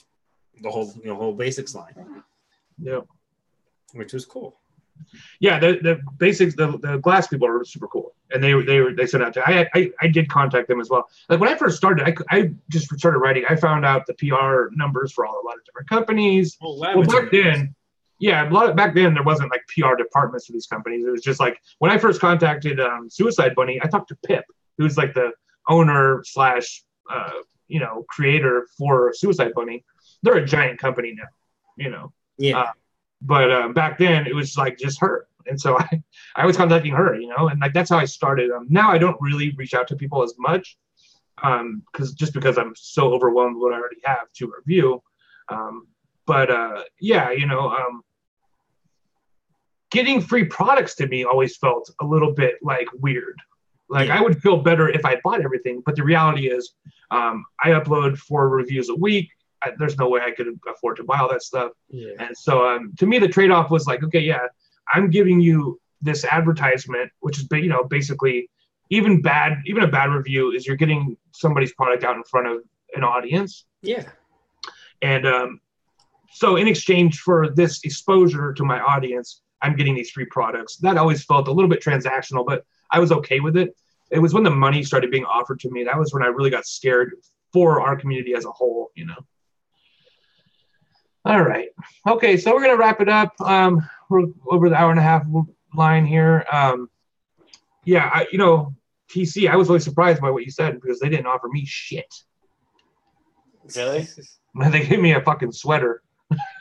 the whole Basics line. Yeah. Which was cool. Yeah, the Basics, the Glass people are super cool, and they sent out to. I did contact them as well. Like when I first started, I just started writing. I found out the PR numbers for a lot of different companies. Well, back then, back then there wasn't like PR departments for these companies. It was just like when I first contacted Suicide Bunny, I talked to Pip, who's like the owner / creator for Suicide Bunny. They're a giant company now, Yeah. But back then it was like just her, and so I was contacting her, and like that's how I started. Now I don't really reach out to people as much, because I'm so overwhelmed with what I already have to review. Getting free products to me always felt a little bit like weird. I would feel better if I bought everything, but the reality is, I upload 4 reviews a week. There's no way I could afford to buy all that stuff. Yeah. And so to me, the trade-off was like, okay, yeah, I'm giving you this advertisement, which is, basically even a bad review is you're getting somebody's product out in front of an audience. Yeah. And So in exchange for this exposure to my audience, I'm getting these free products. That always felt a little bit transactional, but I was okay with it. It was when the money started being offered to me. That was when I really got scared for our community as a whole, you know. All right. Okay, so we're going to wrap it up. We're over the hour and a half line here. Yeah, TC, I was really surprised by what you said because they didn't offer me shit. Really? They gave me a fucking sweater.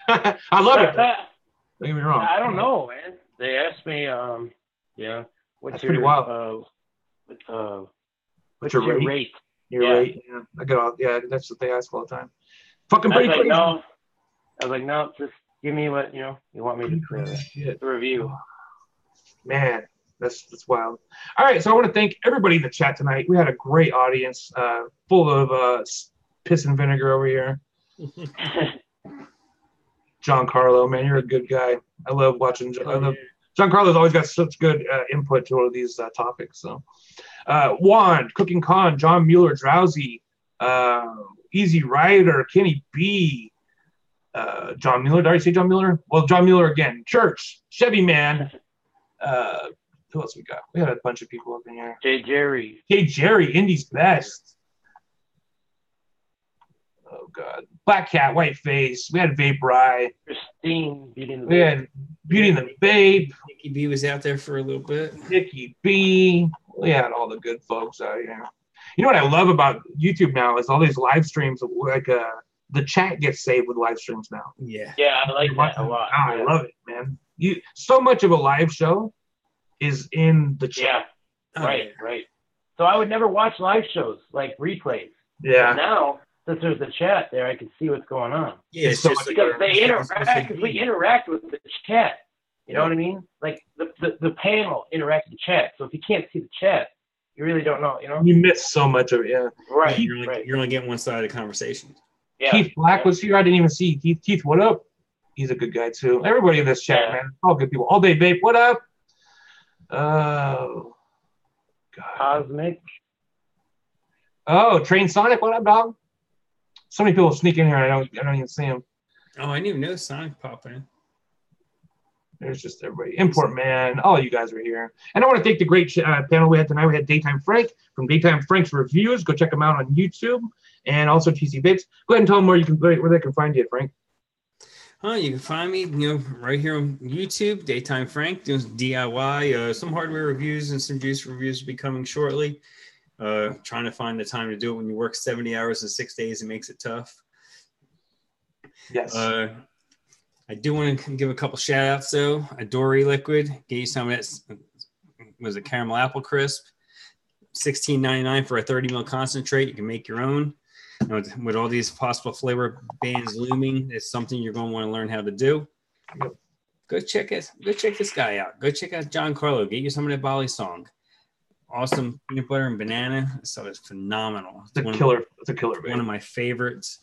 I love it. Don't get me wrong. I don't know, man. They asked me, what's That's your pretty wild. what's your rate? Your rate. Yeah. I get all. Yeah, that's what they ask all the time. Fucking pretty crazy. I was like, no, just give me what you want me to the review. Man, that's wild. All right, so I want to thank everybody in the chat tonight. We had a great audience, full of piss and vinegar over here. Giancarlo, man, you're a good guy. I love watching. Giancarlo's always got such good input to all of these topics. So, Juan, Cooking Con, John Mueller, Drowsy, Easy Rider, Kenny B, John Mueller. Did I say John Mueller? Well, John Mueller again. Church, Chevy Man. Who else we got? We had a bunch of people up in here. Jay Jerry, Indy's best. Oh God, Black Cat, White Face. We had Vape Rye. Christine, Beauty and the Vape. We had Beauty and the Vape. Nikki B was out there for a little bit. Nikki B. We had all the good folks out here. You know what I love about YouTube now is all these live streams. Like the chat gets saved with live streams now. Yeah. Yeah, I like that a lot. Oh, I love it, man. So much of a live show is in the chat. Yeah. Right. So I would never watch live shows like replays. Yeah. But now, since there's a chat there, I can see what's going on. Yeah, it's so just Because we interact with the chat. You know what I mean? Like the panel interacts with the chat. So if you can't see the chat, you really don't know. You know. You miss so much of it. Yeah. Right. You're only getting one side of the conversation. Yeah. Keith Black was here. I didn't even see Keith. What up? He's a good guy too. Everybody in this chat, man, all good people. All Day Vape. What up? Oh, God. Cosmic. Oh, Train Sonic. What up, dog? So many people sneak in here. I don't even see them. Oh, I didn't even know Sonic popped in. There's just everybody. Import Man. All you guys are here. And I want to thank the great panel we had tonight. We had Daytime Frank from Daytime Frank's Reviews. Go check them out on YouTube. And also TC Vapes. Go ahead and tell them where they can find you, Frank. You can find me, right here on YouTube, Daytime Frank, doing DIY, some hardware reviews and some juice reviews will be coming shortly. Trying to find the time to do it when you work 70 hours in 6 days, it makes it tough. Yes. I do want to give a couple shout outs though. Adore Liquid, get you some of that, was it caramel apple crisp? $16.99 for a 30 ml concentrate. You can make your own. With all these possible flavor bands looming, it's something you're going to want to learn how to do. Go check this guy out. Go check out Giancarlo. Get you some of that Bali song. Awesome peanut butter and banana. So it's phenomenal. It's a killer. It's a killer. One of my favorites.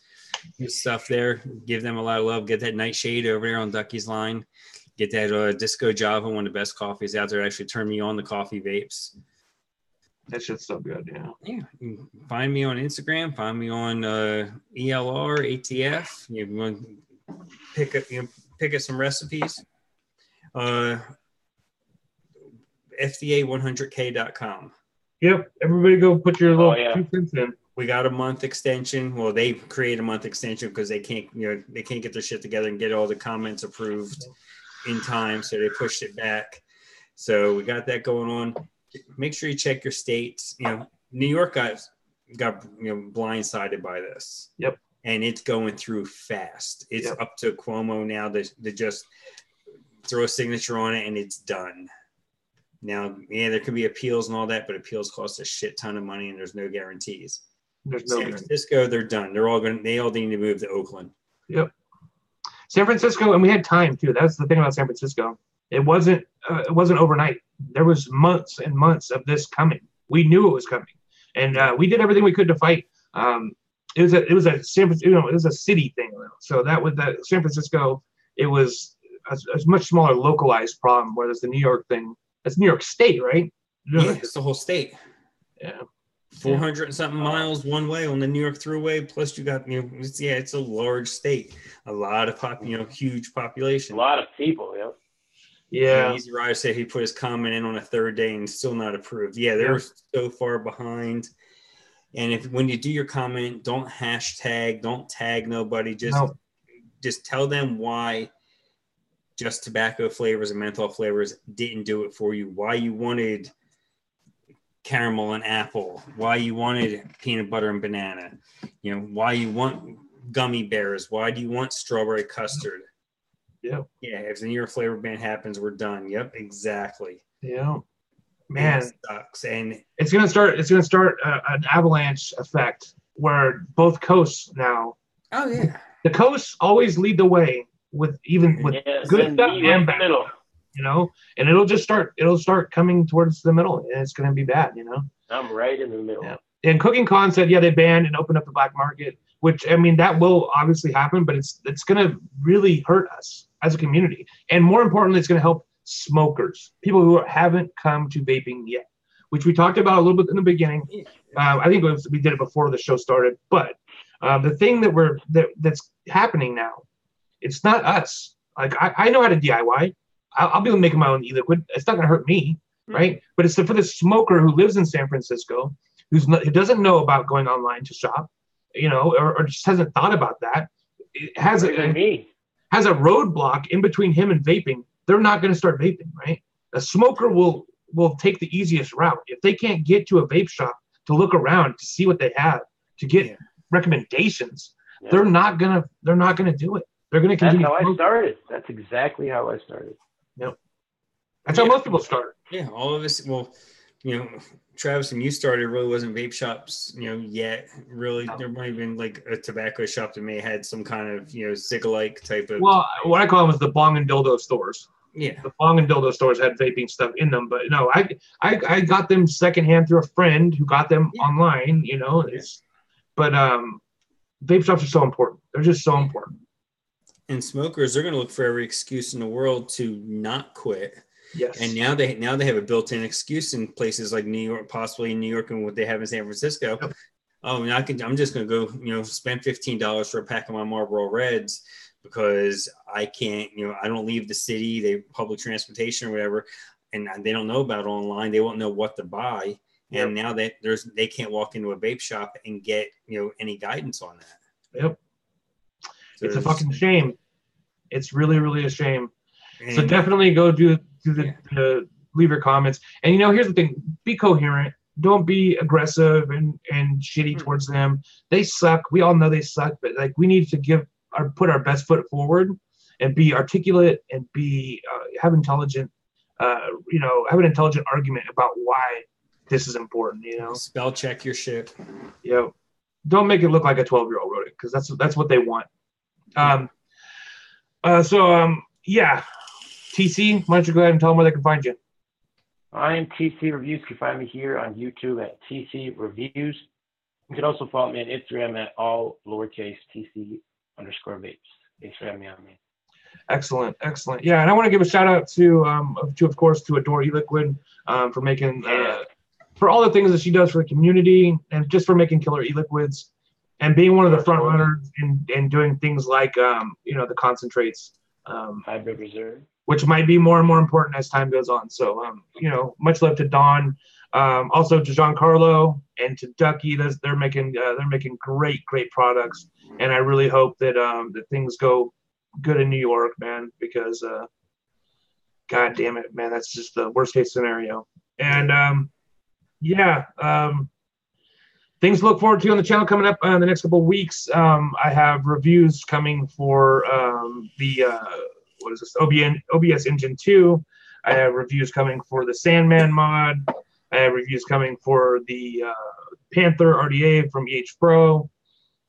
Good stuff there. Give them a lot of love. Get that Nightshade over there on Ducky's line. Get that Disco Java, one of the best coffees out there. Actually turned me on the coffee vapes. That shit's so good, yeah. Yeah. You can find me on Instagram. Find me on ELR, ATF. You can pick up some recipes. FDA100k.com. Yep. Everybody go put your little 2 cents in. We got a month extension. Well, they create a month extension because they can't get their shit together and get all the comments approved in time. So they pushed it back. So we got that going on. Make sure you check your states. New York got blindsided by this. Yep. And it's going through fast. It's up to Cuomo now to just throw a signature on it and it's done. Now, there could be appeals and all that, but appeals cost a shit ton of money and there's no guarantees. San Francisco, they're done. They all need to move to Oakland. Yep. San Francisco, and we had time too. That's the thing about San Francisco. It wasn't overnight. There was months and months of this coming. We knew it was coming, and we did everything we could to fight. It was a San Francisco, it was a city thing. So that was that San Francisco. It was a much smaller localized problem. Whereas the New York thing, that's New York State, right? Yeah, it's the whole state. Yeah. 400 and something miles one way on the New York Thruway. Plus, you got it's a large state, a lot of huge population, a lot of people. Yeah. Yeah. Easy Rider said he put his comment in on a third day and still not approved. Yeah, they're so far behind. And when you do your comment, don't hashtag, don't tag nobody. Just tell them why Just Tobacco Flavors and Menthol Flavors didn't do it for you. Why you wanted caramel and apple, why you wanted peanut butter and banana, why you want gummy bears, why do you want strawberry custard? Yeah, if the New York flavor ban happens, we're done. Yep, exactly. Yeah, man, it sucks, and it's gonna start an avalanche effect where both coasts now. Oh yeah, the coasts always lead the way with good stuff and bad. Middle. And it'll start coming towards the middle, and it's going to be bad, I'm right in the middle. Yeah. And Cooking Con said, they banned and opened up the black market, which, I mean, that will obviously happen, but it's going to really hurt us as a community. And more importantly, it's going to help smokers, people who haven't come to vaping yet, which we talked about a little bit in the beginning. I think we did it before the show started, but the thing that's happening now, it's not us. Like, I know how to DIY. I'll be able to make my own e-liquid. It's not going to hurt me, right? But it's for the smoker who lives in San Francisco, who doesn't know about going online to shop, or just hasn't thought about that. It has a roadblock in between him and vaping. They're not going to start vaping, right? A smoker will take the easiest route. If they can't get to a vape shop to look around to see what they have, to get recommendations, they're not gonna do it. They're going to continue. That's how I started. That's exactly how I started. Yep. That's how most people start. Yeah, all of us. Well, Travis, when you started, really wasn't vape shops, yet. Really, there might have been like a tobacco shop that may have had some kind of, cig-alike type of. Well, what I call them was the bong and dildo stores. Yeah. The bong and dildo stores had vaping stuff in them, but no, I got them secondhand through a friend who got them online. But vape shops are so important. They're just so important. And smokers, they're going to look for every excuse in the world to not quit. Yes. And now they have a built-in excuse in places like New York, possibly New York, and what they have in San Francisco. Yep. Oh, I'm just going to go, spend $15 for a pack of my Marlboro Reds because I can't, I don't leave the city. They public transportation or whatever, and they don't know about online. They won't know what to buy. Yep. And now that they can't walk into a vape shop and get any guidance on that. Yep. It's a fucking shame. It's really, really a shame. So definitely go do the leave your comments. And here's the thing: be coherent. Don't be aggressive and shitty towards them. They suck. We all know they suck. But like, we need to put our best foot forward and be articulate and have intelligent. Have an intelligent argument about why this is important. Spell check your shit. Don't make it look like a 12-year-old wrote it, because that's what they want. TC, why don't you go ahead and tell them where they can find you? I am TC Reviews. You can find me here on YouTube at TC Reviews. You can also follow me on Instagram at all lowercase TC_vapes. Thanks for having me on, man. Excellent. Yeah, and I want to give a shout out to of course, to Adore E-Liquid for making for all the things that she does for the community and just for making killer e-liquids. And being one of the front runners in doing things like, the concentrates, Hybrid Reserve, which might be more and more important as time goes on. So, much love to Dawn, also to Giancarlo and to Ducky. They're making great products, and I really hope that that things go good in New York, man. Because, God damn it, man, that's just the worst case scenario. And things to look forward to on the channel coming up in the next couple of weeks. I have reviews coming for OBS Engine 2. I have reviews coming for the Sandman mod. I have reviews coming for the Panther RDA from EH Pro.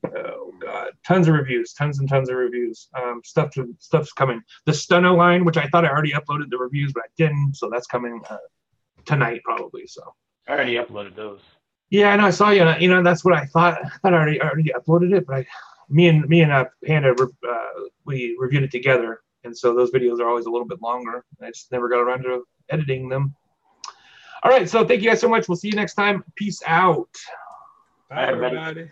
Oh God, tons of reviews. Stuff's coming. The Stunno line, which I thought I already uploaded the reviews, but I didn't. So that's coming tonight probably. So I already uploaded those. Yeah, I know. I saw you. That's what I thought. I thought I already uploaded it, but me and Panda, we reviewed it together, and so those videos are always a little bit longer. I just never got around to editing them. All right, so thank you guys so much. We'll see you next time. Peace out. Bye, everybody.